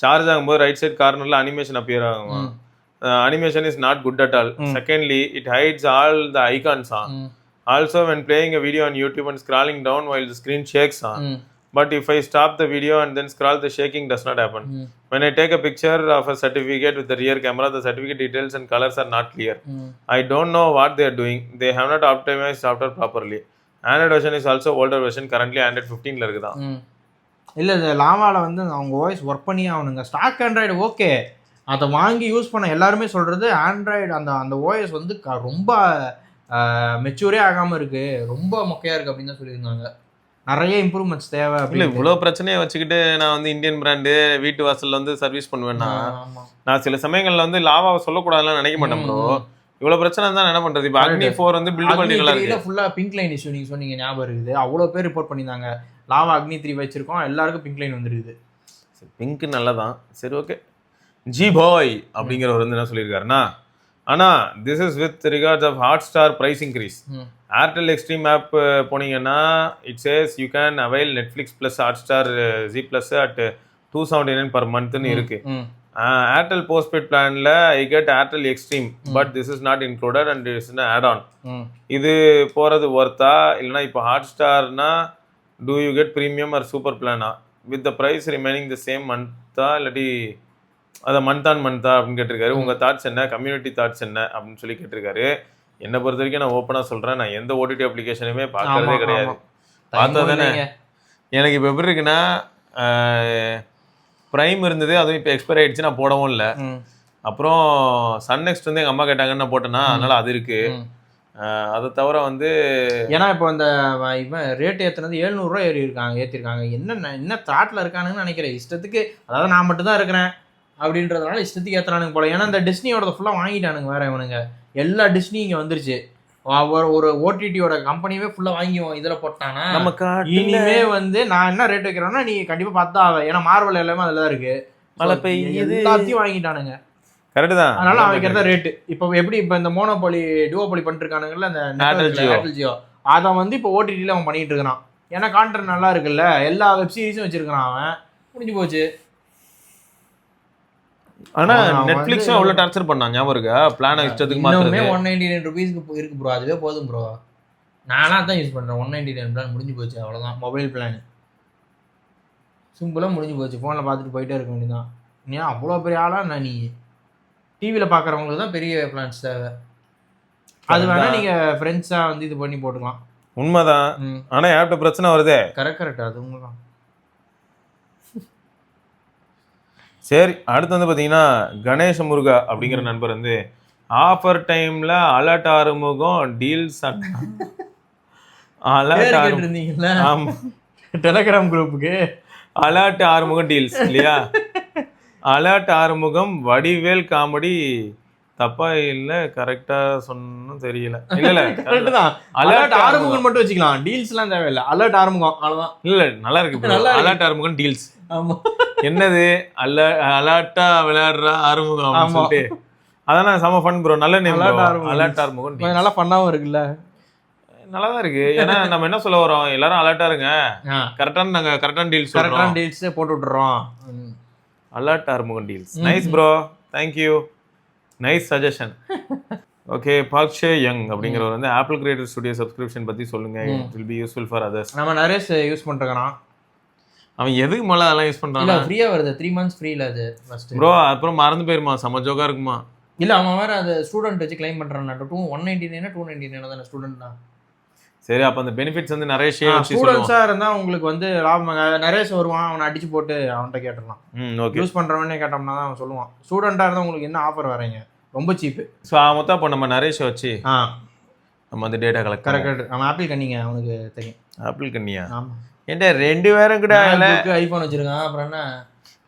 Charge ஆகும்போது ரைட் சைட் கார்னர்ல அனிமேஷன் அப்பியர் ஆகும். Animation is not good at all. Secondly it hides all the icons. Also when playing a video on YouTube and scrolling down while the screen shakes. But if I stop the video and then scroll, the shaking does not happen. When I take a picture of a certificate with the rear camera, the certificate details and colors are not clear. I don't know what they are doing. They have not optimized software properly. Android version is also older version. Currently Android 15ல இருக்குதா. இல்ல இந்த லாவால வந்து அவங்க வாய்ஸ் ஒர்க் பண்ணி ஆகணுங்க. ஸ்டாக் ஆண்ட்ராய்டு ஓகே, அதை வாங்கி யூஸ் பண்ண எல்லாருமே சொல்றது ஆண்ட்ராய்டு அந்த ஓஎஸ் வந்து ரொம்ப மெச்சூரே ஆகாம இருக்கு, ரொம்ப மொக்கையா இருக்கு அப்படின்னு தான் சொல்லியிருந்தாங்க. நிறைய இம்ப்ரூவ்மெண்ட்ஸ் தேவை. இல்லை இவ்வளோ பிரச்சனையை வச்சுக்கிட்டு நான் வந்து இந்தியன் பிராண்டு வீட்டு வாசலில் வந்து சர்வீஸ் பண்ணுவேன்னா நான் சில சமயங்களில் வந்து லாவாவை சொல்லக்கூடாதுலாம் நினைக்க மாட்டேன் ப்ரோ. இவ்வளோ பிரச்சனை தான் என்ன பண்ணுறது. இப்போ அக்னி 4 வந்து பில்ட் பண்ணிக்கலாம். ஃபுல்லாக பிங்க் லைன் இஷ்யூ நீங்கள் சொன்னீங்க ஞாபகம் இருக்குது. அவ்வளோ பேர் ரிப்போர்ட் பண்ணியிருந்தாங்க. லாவா அக்னி 3 வச்சிருக்கோம், எல்லாருக்கும் பிங்க் லைன் வந்துருக்குது. பிங்க் நல்லதான், சரி ஓகே. ஜி பாய் அப்படிங்கிறவர் வந்து என்ன சொல்லியிருக்காருன்னா, ஆனால் this is with regards of Hotstar price increase. Airtel Xtreme app போனீங்கன்னா it says you can avail Netflix plus Hotstar Z Plus at 279 per monthன்னு இருக்கு. ஏர்டெல் போஸ்ட்பெய்ட் பிளான்ல I get Airtel Xtreme but this is not included and it's add on. இது போகிறது ஒர்த்தா இல்லைனா இப்போ Hotstarனா do you get premium or super பிளானா with the price remaining the same மந்த்தா இல்லாட்டி அதை மந்த் அப்படின்னு கேட்டிருக்காரு. உங்கள் தாட்ஸ் என்ன, கம்யூனிட்டி தாட்ஸ் என்ன அப்படின்னு சொல்லி கேட்டிருக்காரு. என்னை பொறுத்த வரைக்கும் நான் ஓப்பனாக சொல்கிறேன், நான் எந்த ஓடிடி அப்ளிகேஷனுமே பார்க்கறதே கிடையாது. பார்த்தா தானே எனக்கு இப்போ எப்படி இருக்குன்னா, ப்ரைம் இருந்தது, அதுவும் இப்போ எக்ஸ்பைர் ஆகிடுச்சு, நான் போடவும் இல்லை. அப்புறம் சன் நெக்ஸ்ட் வந்து எங்கள் அம்மா கேட்டாங்கன்னு நான் போட்டேன்னா, அதனால் அது இருக்குது. அதை தவிர வந்து ஏன்னா இப்போ இந்த இவன் ரேட் ஏற்றுனது 700 ரூபா ஏற்றிருக்காங்க. என்ன தாட்டில் இருக்கானுங்கன்னு நினைக்கிறேன். இஷ்டத்துக்கு, அதாவது நான் மட்டும் தான் இருக்கிறேன் அப்படின்றதுனால இஷ்டத்துக்கு ஏற்றுறானுங்க போல. ஏன்னா இந்த டிஸ்னியோட ஃபுல்லாக வாங்கிட்டானுங்க வேற இவனுங்க. எல்லா டிஸ்னி இங்கே வந்துருச்சு. ஒரு ஓடிடியோட கம்பெனியே ஃபுல்லாக வாங்கி இதில் போட்டானா நமக்கு இனிமே வந்து நான் என்ன ரேட் வைக்கிறேன்னா நீ கண்டிப்பாக பார்த்தா ஆகும். ஏன்னா மார்வல் எல்லாமே அதில் தான் இருக்கு. மழை பெய்யுது, எல்லாத்தையும் வாங்கிட்டானுங்க. கரெக்டு தான். அதனால அவன் வைக்கிறதா ரேட்டு. இப்போ எப்படி இப்போ இந்த மோனோபோலி டுவோபோலி பண்ணிட்டு இருக்கானுங்கல்ல அந்த ஏர்டெல் ஜியோ, அதை வந்து இப்போ ஓடிடியில் அவன் பண்ணிட்டு இருக்கிறான். ஏன்னா கான்டென்ட் நல்லா இருக்குல்ல, எல்லா வெப் சீரிஸும் வச்சிருக்கான் அவன். முடிஞ்சு போச்சு. ஆனா நெட்ஃபிளிக்ஸும் அவ்வளோ டார்ச்சர் பண்ணான் ஞாபகம் இருக்கா? பிளானை இஷ்டத்துக்கு மாத்திரமே 199 ரூபீஸ்க்கு இருக்கு ப்ரோ. அதுவே போதும் ப்ரோ. நானாக தான் யூஸ் பண்ணுறேன். 199 பிளான் முடிஞ்சு போச்சு, அவ்வளோதான். மொபைல் பிளான் சிம்பிளாக முடிஞ்சு போச்சு. ஃபோனில் பார்த்துட்டு போயிட்டே இருக்க வேண்டியதான். ஏன் அவ்வளோ பெரிய ஆளாக நான் நீ டிவியில் பார்க்குறவங்களுக்கு தான் பெரிய பிளான்ஸ் தேவை. அது வேணால் நீங்கள் ஃப்ரெண்ட்ஸாக வந்து இது பண்ணி போட்டுக்கலாம். உண்மைதான். ஆனால் ஏப்ட பிரச்சனை வருதே. கரெக்ட் அது உண்மைதான். சரி, அடுத்து வந்து பார்த்தீங்கன்னா கணேஷ முருகா அப்படிங்கிற நண்பர் வந்து ஆஃபர் டைமில் அலர்ட் ஆறுமுகம் டீல்ஸ் அலர்ட் இருந்தீங்களா? ஆமாம், டெலகிராம் குரூப்புக்கு அலர்ட் ஆறுமுகம் டீல்ஸ் இல்லையா? அலர்ட் ஆறுமுகம் வடிவேல் காமெடி தப்பா இல்லை, கரெக்டா சொன்னும் தெரியல. இல்ல கரெக்ட் தான். அலர்ட் ஆறுமுகம் மட்டும் வச்சுக்கலாம், டீல்ஸ்லாம் தேவையில்லை. அலர்ட் ஆறுமுகம் அவ்வளோதான். இல்லை நல்லா இருக்கு. Alert Arumugam deals. ஆமா, என்னது அலர்ட்டா விளையாடுற ஆறுமுகம் சொல்லிட்டு அதெல்லாம் செம ஃபன் ப்ரோ. நல்ல நேம் அலர்ட் ஆறுமுகம். நல்லா ஃபன்னாவும் இருக்குல்ல, நல்லா தான் இருக்கு. ஏன்னா நம்ம என்ன சொல்ல வரோம், எல்லாரும் அலர்ட்டா இருங்க, கரெக்டான நாங்க கரெக்டான டீல்ஸ் போட்டு விட்டுறோம். Alert Arumugam deals. Nice bro, thank you, nice suggestion. Okay, பார்க்ஷே யங் அப்படிங்கிறவர் வந்து ஆப்பிள் கிரியேட்டர் ஸ்டுடியோ சப்ஸ்கிரிப்ஷன் பத்தி சொல்லுங்க, it will be useful for others. நம்ம நிறைய யூஸ் பண்ணிருக்கான். அவன் எதுக்கு மேலே அதெல்லாம் யூஸ் பண்ணுறான்? இல்லை ஃப்ரீயாக வருது, 3 months ஃப்ரீல அது ஃபர்ஸ்ட் ப்ரோ. அப்புறம் மறந்து போயிருமா, செம்ம ஜோக்கா இருக்குமா? இல்லை அவன் வேறு அது ஸ்டூடெண்ட் வச்சு கிளைம் பண்ணுறான். 199 299 தானே ஸ்டூடெண்ட் தான். சரி, அப்போ அந்த பெனிஃபிட்ஸ் வந்து நிறைய ஷேர் வச்சு ஸ்டூடெண்ட்ஸாக இருந்தால் உங்களுக்கு வந்து லாபம் நிறைய வருவான். அவனை அடிச்சு போட்டு அவன்கிட்ட கேட்டுடலாம். ஓகே, யூஸ் பண்ணுறவனே கேட்டோம்னா தான் அவன் சொல்லுவான். ஸ்டூடெண்ட்டாக இருந்தால் உங்களுக்கு என்ன ஆஃபர் வரீங்க, ரொம்ப சீப்பு. ஸோ மொத்தம் இப்போ நம்ம நிறைய ஷே வச்சு நம்ம வந்து டேட்டா கலெக்ட். கரெக்ட். அவன் ஆப்பிள் கண்ணிங்க, அவனுக்கு தெரியும். ஆப்பிள் கண்ணியா? ஆமாம். ஏன்டா 2 பேரும் கூட ஐஃபோன் வச்சிருக்கான், அப்புறம் என்ன?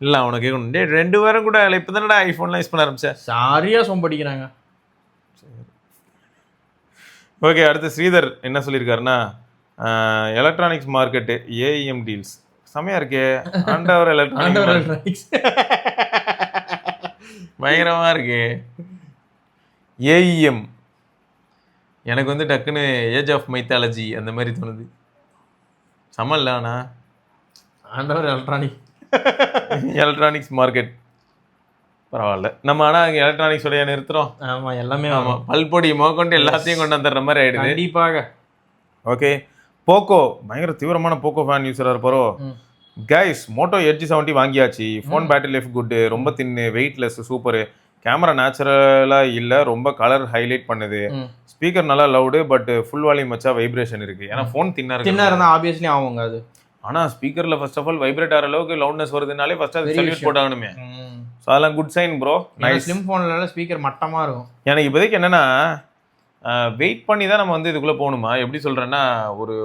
இல்லை அவனுக்கு கேட்கணும். 2 பேரும் கூட இப்போ தானடா ஐஃபோன்லாம் யூஸ் பண்ண ஆரம்பிச்சேன். சாரியா சொம்படிக்கிறாங்க. ஓகே, அடுத்து ஸ்ரீதர் என்ன சொல்லியிருக்காருன்னா, எலக்ட்ரானிக்ஸ் மார்க்கெட்டு ஏஇஎம் டீல்ஸ் செமையா இருக்கே. ஆண்டவர் எலக்ட்ரானிக்ஸ் பயங்கரமா இருக்கு. ஏஇஎம் எனக்கு வந்து டக்குன்னு ஏஜ் ஆஃப் மைத்தாலஜி அந்த மாதிரி தோணுது. சமல்ல ஆனா ஆண்டவர் எலக்ட்ரானிக்ஸ் மார்க்கெட் பரவாயில்ல. நம்ம ஆனால் எலக்ட்ரானிக்ஸோடைய நிறுத்துறோம். ஆமாம், எல்லாமே ஆமாம், பல்பொடி மோக்கொண்டு எல்லாத்தையும் கொண்டு வந்துடுற மாதிரி ஆயிடுது. கண்டிப்பாக. ஓகே, போக்கோ பயங்கர தீவிரமான போக்கோ ஃபேன் யூஸராக இருப்பாரோ. கைஸ், மோட்டோ எட்ஜ் 70 வாங்கியாச்சு. ஃபோன் பேட்டரி லைஃப் குட்டு, ரொம்ப தின்னு, வெயிட்லெஸ், சூப்பரு. கேமரா நேச்சுரலாக இல்லை, ரொம்ப கலர் ஹைலைட் பண்ணுது. ஸ்பீக்கர் நல்லா லவுடு, பட் ஃபுல் வால்யூம் வச்சா வைப்ரேஷன் இருக்கு. ஏன்னா ஃபோன் தின்னா இருந்தால் ஆப்வியஸ்லி ஆகுங்க அது. ஆனால் ஸ்பீக்கரில் ஃபர்ஸ்ட் ஆஃப் ஆல் வைப்ரேட் ஆகிற அளவுக்கு லவுட்னஸ் வருதுனாலே ஃபர்ஸ்ட் அது சல்யூட் போட்டாகணுமே. ஸோ அதெல்லாம் good sign bro. Nice. Slim ஃபோன்ல ஸ்பீக்கர் மட்டமாக இருக்கும். எனக்கு இப்போதைக்கு என்னன்னா, வெயிட் பண்ணி தான் நம்ம வந்து இதுக்குள்ளே போகணுமா? எப்படி சொல்கிறேன்னா, ஒரு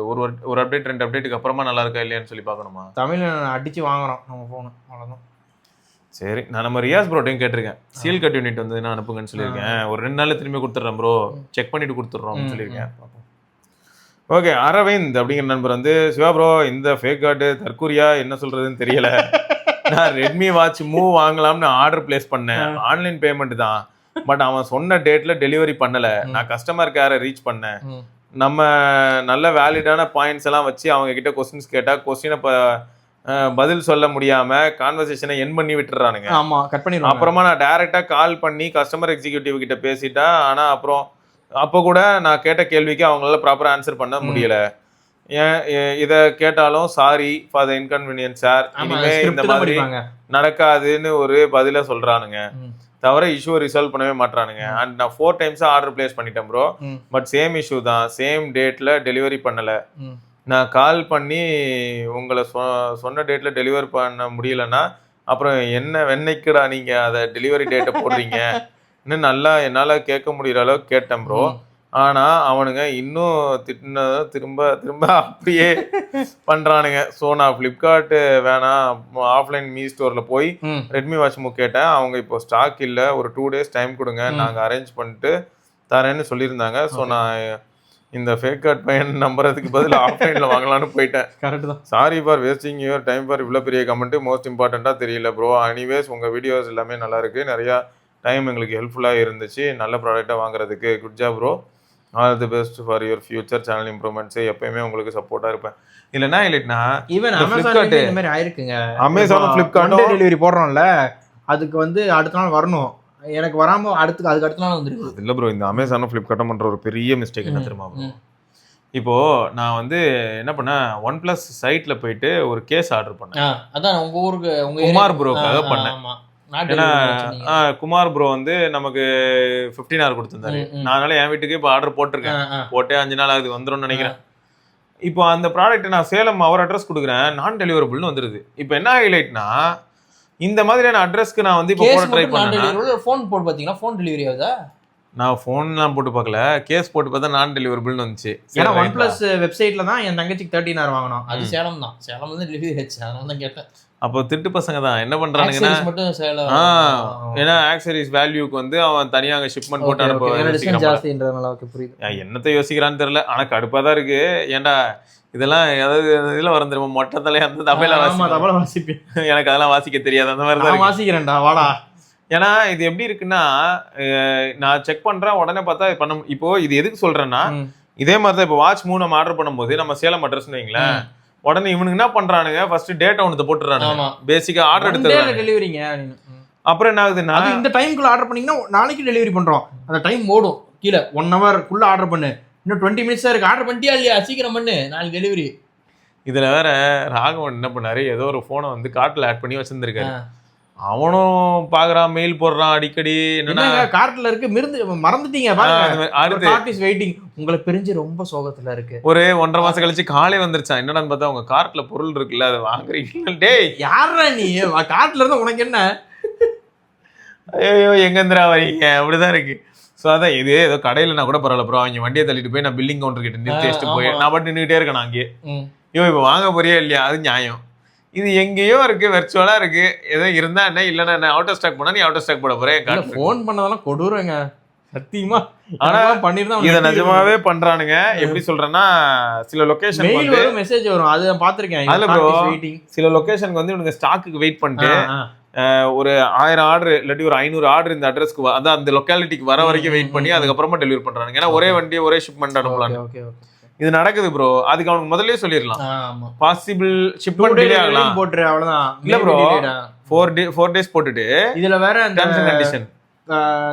ஒரு அப்டேட் 2 அப்டேட்டுக்கு அப்புறமா நல்லா இருக்கா இல்லையான்னு சொல்லி பார்க்கணுமா? தமிழ் அடித்து வாங்குறோம் நம்ம ஃபோனு, அவ்வளோதான். சரி, நான் நம்ம ரியாஸ் ப்ரோட்டையும் கேட்டிருக்கேன். சீல் கட் யூனிட் வந்து நான் அனுப்புங்கன்னு சொல்லியிருக்கேன். ஒரு 2 நாளில் திரும்பி கொடுத்துட்றேன் ப்ரோ, செக் பண்ணிட்டு கொடுத்துட்றோம்னு சொல்லியிருக்கேன். ஓகே, அரவிந்த் அப்படிங்கிற நண்பர் வந்து, சிவா ப்ரோ இந்த ஃபேக் கார்டு தற்கூரியா என்ன சொல்றதுன்னு தெரியல. நான் ரெட்மி வாட்ச் மூவ் வாங்கலாம்னு ஆர்டர் பிளேஸ் பண்ணேன். ஆன்லைன் பேமெண்ட் தான், பட் அவன் சொன்ன டேட்ல டெலிவரி பண்ணல. நான் கஸ்டமர் கேரை ரீச் பண்ணேன். நம்ம நல்ல வேலிடான பாயிண்ட்ஸ் எல்லாம் வச்சு அவங்க கிட்ட கொஸ்டின்ஸ் கேட்டா கொஸ்டினை பதில் சொல்ல முடியாம கான்வர்சேஷனை என் பண்ணி விட்டுறானுங்க. அப்புறமா நான் டைரக்டா கால் பண்ணி கஸ்டமர் எக்ஸிக்யூட்டிவ் கிட்ட பேசிட்டா, ஆனா அப்புறம் அப்போ கூட நான் கேட்ட கேள்விக்கு அவங்களால ப்ராப்பராக ஆன்சர் பண்ண முடியல. இதை கேட்டாலும் sorry for the inconvenience sir, இனிமே இந்த மாதிரி நடக்காதுன்னு ஒரு பதில சொல்றானுங்க, தவிர இஷ்யூ ரிசால்வ் பண்ணவே மாட்டானுங்க. அண்ட் நான் 4 times ஆர்டர் பிளேஸ் பண்ணிட்டேன் ப்ரோ, பட் சேம் இஷ்யூ தான், சேம் டேட்ல டெலிவரி பண்ணல. நான் கால் பண்ணி உங்களை சொன்ன டேட்ல டெலிவரி பண்ண முடியலன்னா அப்புறம் என்ன வெண்ணைக்குடா நீங்க அதை டெலிவரி டேட்டை போடுறீங்க இன்னும் நல்லா என்னால் கேட்க முடிகிற அளவுக்கு கேட்டேன் ப்ரோ. ஆனால் அவனுங்க இன்னும் திட்டினதும் திரும்ப திரும்ப அப்படியே பண்ணுறானுங்க. ஸோ நான் ஃப்ளிப்கார்ட்டு வேணாம், ஆஃப்லைன் மீ ஸ்டோரில் போய் ரெட்மி வாட்ச் மூவ் கேட்டேன். அவங்க இப்போ ஸ்டாக் இல்லை, ஒரு 2 days டைம் கொடுங்க, நாங்கள் அரேஞ்ச் பண்ணிட்டு தரேன்னு சொல்லியிருந்தாங்க. ஸோ நான் இந்த ஃபேக் கார்ட் பையன் நம்புறதுக்கு பதில் ஆஃப்லைனில் வாங்கலான்னு போயிட்டேன். கரெக்ட் தான். Sorry for wasting your time for இவ்வளோ பெரிய கமெண்ட்டு, மோஸ்ட் இம்பார்ட்டண்ட்டாக தெரியல ப்ரோ. எனிவேஸ் உங்கள் வீடியோஸ் எல்லாமே நல்லா இருக்குது, நிறையா டைம் எங்களுக்கு ஹெல்ப்ஃபுல்லாக இருந்துச்சு, நல்ல ப்ராடக்டாக வாங்குறதுக்கு. Good job bro, all the best for your future channel improvements. எப்பயுமே உங்களுக்கு சப்போர்ட்டாக இருப்பேன். இல்லைன்னா ஈவன் அமேசான் இந்த மாதிரி ஆயிருக்குங்க. அமேசான் ஃப்ளிப்கார்ட்டும் டெலிவரி போடுறோம்ல, அதுக்கு வந்து அடுத்த நாள் வரணும், எனக்கு வராமல் அதுக்கு அடுத்த நாள் வந்துருக்கு. இல்லை ப்ரோ, இந்த அமேசானும் ஃப்ளிப்கார்ட்டும் பண்ணுற ஒரு பெரிய மிஸ்டேக் என்ன தெரியுமா ப்ரோ? இப்போது நான் வந்து என்ன பண்ணேன், OnePlus சைட்டில் போயிட்டு ஒரு கேஸ் ஆர்டர் பண்ணேன். அதான் உங்கள் ஊருக்கு குமார் ப்ரோக்காக பண்ணேன். ஏன்னா குமார் ப்ரோ வந்து நமக்கு 15 hour கொடுத்துருந்தாரு. நான் அதனால என் வீட்டுக்கு இப்போ ஆர்டர் போட்டிருக்கேன், போட்டே 5 நாள் ஆகுது, வந்துடும் நினைக்கிறேன். இப்போ அந்த ப்ராடக்ட் நான் சேலம் அவர் அட்ரஸ் கொடுக்குறேன், நான் டெலிவரபிள்னு வந்துருது. இப்போ என்ன ஹைலைட்னா, இந்த மாதிரியான அட்ரஸ்க்கு நான் வந்து இப்போ போட ட்ரை பண்ணேன். ஃபோன் போட்டு பார்த்தீங்கன்னா ஃபோன் டெலிவரி ஆகுதா? நான் ஃபோன்லாம் போட்டு பார்க்கல, கேஸ் போட்டு பார்த்தா நான் டெலிவரபிள்னு வந்துச்சு. ஏன்னா OnePlus வெப்சைட்ல தான் என் தங்கச்சிக்கு 13 hour வாங்கினோம், அது சேலம் தான், சேலம் வந்து டெலிவரி ஆச்சு, அதனால தான் கேட்டேன். அப்போ திட்டு பசங்க தான் என்ன பண்றானுங்கன்னா, ஏன்னா ஆக்சரிஸ் வேல்யூக்கு வந்து அவன் தனியாக அங்கே ஷிப்மெண்ட் போட்டு அனுப்புவான். என்னத்தை யோசிக்கிறான்னு தெரியல, ஆனால் கடுப்பாக தான் இருக்கு. ஏன்டா இதெல்லாம் ஏதாவது இதில் வரும் தெரியுமா, மொட்டை தலையை அந்த தமிழை வாசிப்பேன், எனக்கு அதெல்லாம் வாசிக்க தெரியாது, அந்த மாதிரி தான் வாசிக்கிறேன்டா வாடா. ஏன்னா இது எப்படி இருக்குன்னா, நான் செக் பண்றேன், உடனே பார்த்தா பண்ண. இப்போ இது எதுக்கு சொல்றேன்னா, இதே மாதிரி தான் இப்போ வாட்ச் 3 நம்ம ஆர்டர் பண்ணும்போது நம்ம சேலம் அட்ரஸ் வைங்களேன், உடனே இவனுக்கு என்ன பண்றானுங்க, ஃபர்ஸ்ட் டேட் ஒன்று போட்டுறானுங்க, பேசிக்கா ஆர்டர் எடுத்துறாங்க டெலிவரிங்க. அப்புறம் என்ன ஆகுதுன்னா, இந்த டைம்க்குள்ள ஆர்டர் பண்ணீங்கன்னா நாளைக்கு டெலிவரி பண்றோம், அந்த டைம் ஓடும் கீழே 1 hour குள்ள ஆர்டர் பண்ணு, இன்னும் 20 minutes இருக்கு, ஆர்டர் பண்ணிட்டியா இல்லையா, சீக்கிரம் பண்ணு, நாளைக்கு டெலிவரி. இதுல வேற ராகவன் என்ன பண்ணாரு, ஏதோ ஒரு போனை வந்து கார்ட்ல ஆட் பண்ணி வச்சிருந்திருக்காரு. அவனும் பாக்குறான், மெயில் போடுறான் அடிக்கடி, என்னன்னா கார்ட்ல இருக்கு மறந்துட்டீங்க வெயிட்டிங், உங்களை பிரிஞ்சு ரொம்ப சோகத்துல இருக்கு. ஒரு 1.5 மாசம் கழிச்சு காலே வந்துருச்சான், என்னடான்னு பார்த்தா உங்க கார்ட்ல பொருள் இருக்குல்ல, அதை வாங்குறீங்க. டேய் யாரா நீ, கார்ட்ல இருந்தா உனக்கு என்ன, ஐயோ எங்கந்திரா வரீங்க, அப்படிதான் இருக்கு. ஸோ அதான் இது ஏதோ கடையில் நான் கூட பரவாயில்ல ப்ரோ, அவங்க வண்டியை தள்ளிட்டு போய் நான் பில்லிங் கவுண்டர் கிட்ட நிறுத்தி வச்சுட்டு போய் நான் பாட்டு நின்றுட்டே இருக்கேன் அங்கே. ஐயோ இப்போ வாங்க போறியா இல்லையா, அது நியாயம். இது எங்கேயோ இருக்கு, வெர்ச்சுவலா இருக்கு, ஏதோ இருந்தா என்ன இல்லைன்னா என்ன, அவுட் ஆஃப் ஸ்டாக் போனா நீ அவுட் ஆஃப் ஸ்டாக் போட போறேன். ஃபோன் பண்ணதெல்லாம் கொடூரங்க. சத்தியமா ஆனா பண்ணிருந்தா இத நிஜமாவே பண்றானுங்க. எப்படி சொல்றேன்னா சில லொகேஷன் மெயில் வரும், மெசேஜ் வரும். அது நான் பாத்திருக்கேன். அதுல ப்ரோ சில லொகேஷனுக்கு வந்து இவனுங்க ஸ்டாக்குக்கு வெயிட் பண்ணிட்டு ஒரு 1000 ஆர்டர் இல்லாட்டி ஒரு 500 ஆர்டர் இந்த அட்ரஸ்க்கு அதான் அந்த லொக்காலிட்டிக்கு வர வரைக்கும் வெயிட் பண்ணி அதுக்கப்புறமா டெலிவரி பண்றாங்க. ஏன்னா ஒரே வண்டி ஒரே ஷிப்மெண்ட் அனுப்பலாம். இது நடக்குது ப்ரோ. அதுக்கு அவனுக்கு முதல்லயே சொல்லிடலாம். பாசிபிள் ஷிப்மெண்ட் டிலே ஆகலாம் போட்டுரு, அவ்வளவுதான். இல்ல ப்ரோ 4 டேஸ் போட்டுட்டு இதுல வேற டெர்ம்ஸ் அண்ட் கண்டிஷன்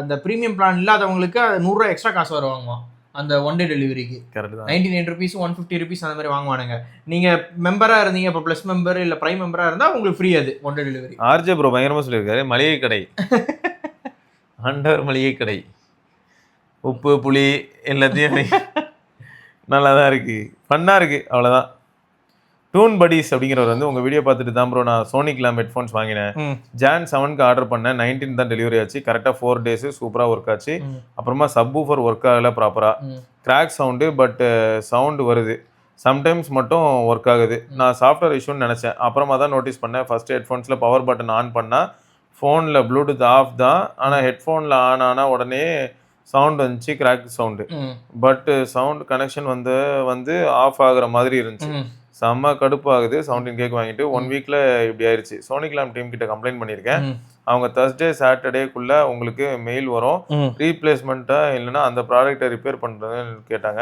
இந்த பிரீமியம் பிளான் இல்லாதவங்களுக்கு 100 ரூபாய் எக்ஸ்ட்ரா காசு வருவாங்க அந்த ஒன் டே டெலிவரிக்கு. கரெக்ட் தான். 99 rupees 150 rupees அந்த மாதிரி வாங்குவானுங்க. நீங்க மெம்பரா இருந்தீங்க, இப்போ பிளஸ் மெம்பர் இல்ல பிரைம் மெம்பரா இருந்தா உங்களுக்கு ஃப்ரீ அது one day delivery. RJ bro பயங்கரமா சொல்லியிருக்காரு. மளிகை கடை ஆண்டவர் மளிகை கடை உப்பு புளி எல்லாத்தையும் நல்லா தான் இருக்கு, ஃபன்னா இருக்கு, அவ்வளோதான். டூன் படிஸ் அப்படிங்கிறவர் வந்து உங்கள் வீடியோ பார்த்துட்டு தான் ப்ரோ நான் சோனிக் லேம்ப் ஹெட்ஃபோன்ஸ் வாங்கினேன். Jan 7க்கு ஆர்டர் பண்ணேன், 19 தான் டெலிவரி ஆச்சு. கரெக்டாக 4 days சூப்பராக ஒர்க் ஆச்சு. அப்புறமா சப்வூஃபர் ஒர்க் ஆகலை ப்ராப்பராக, கிராக் சவுண்டு, பட் சவுண்டு வருது சம்டைம்ஸ் மட்டும் ஒர்க் ஆகுது. நான் சாஃப்ட்வேர் இஷ்யூன்னு நினச்சேன். அப்புறமா தான் நோட்டீஸ் பண்ணேன். ஃபஸ்ட்டு ஹெட்ஃபோன்ஸில் பவர் பட்டன் ஆன் பண்ணால் ஃபோனில் ப்ளூடூத் ஆஃப் தான், ஆனால் ஹெட்ஃபோனில் ஆன் ஆனால் உடனே சவுண்ட் வந்துச்சு, crack sound. But sound connection வந்து ஆஃப் ஆகுற மாதிரி இருந்துச்சு. செம்ம கடுப்பாகுது. சவுண்டின் கேக் வாங்கிட்டு 1 வீக்ல இப்படி ஆயிடுச்சு. சோனிக் லேம்ப் டீம் கிட்ட கம்ப்ளைண்ட் பண்ணியிருக்கேன். அவங்க Thursday Saturdayக்குள்ள உங்களுக்கு மெயில் வரும், ரீப்ளேஸ்மெண்ட்டா இல்லைன்னா அந்த ப்ராடக்டை ரிப்பேர் பண்றதுன்னு கேட்டாங்க.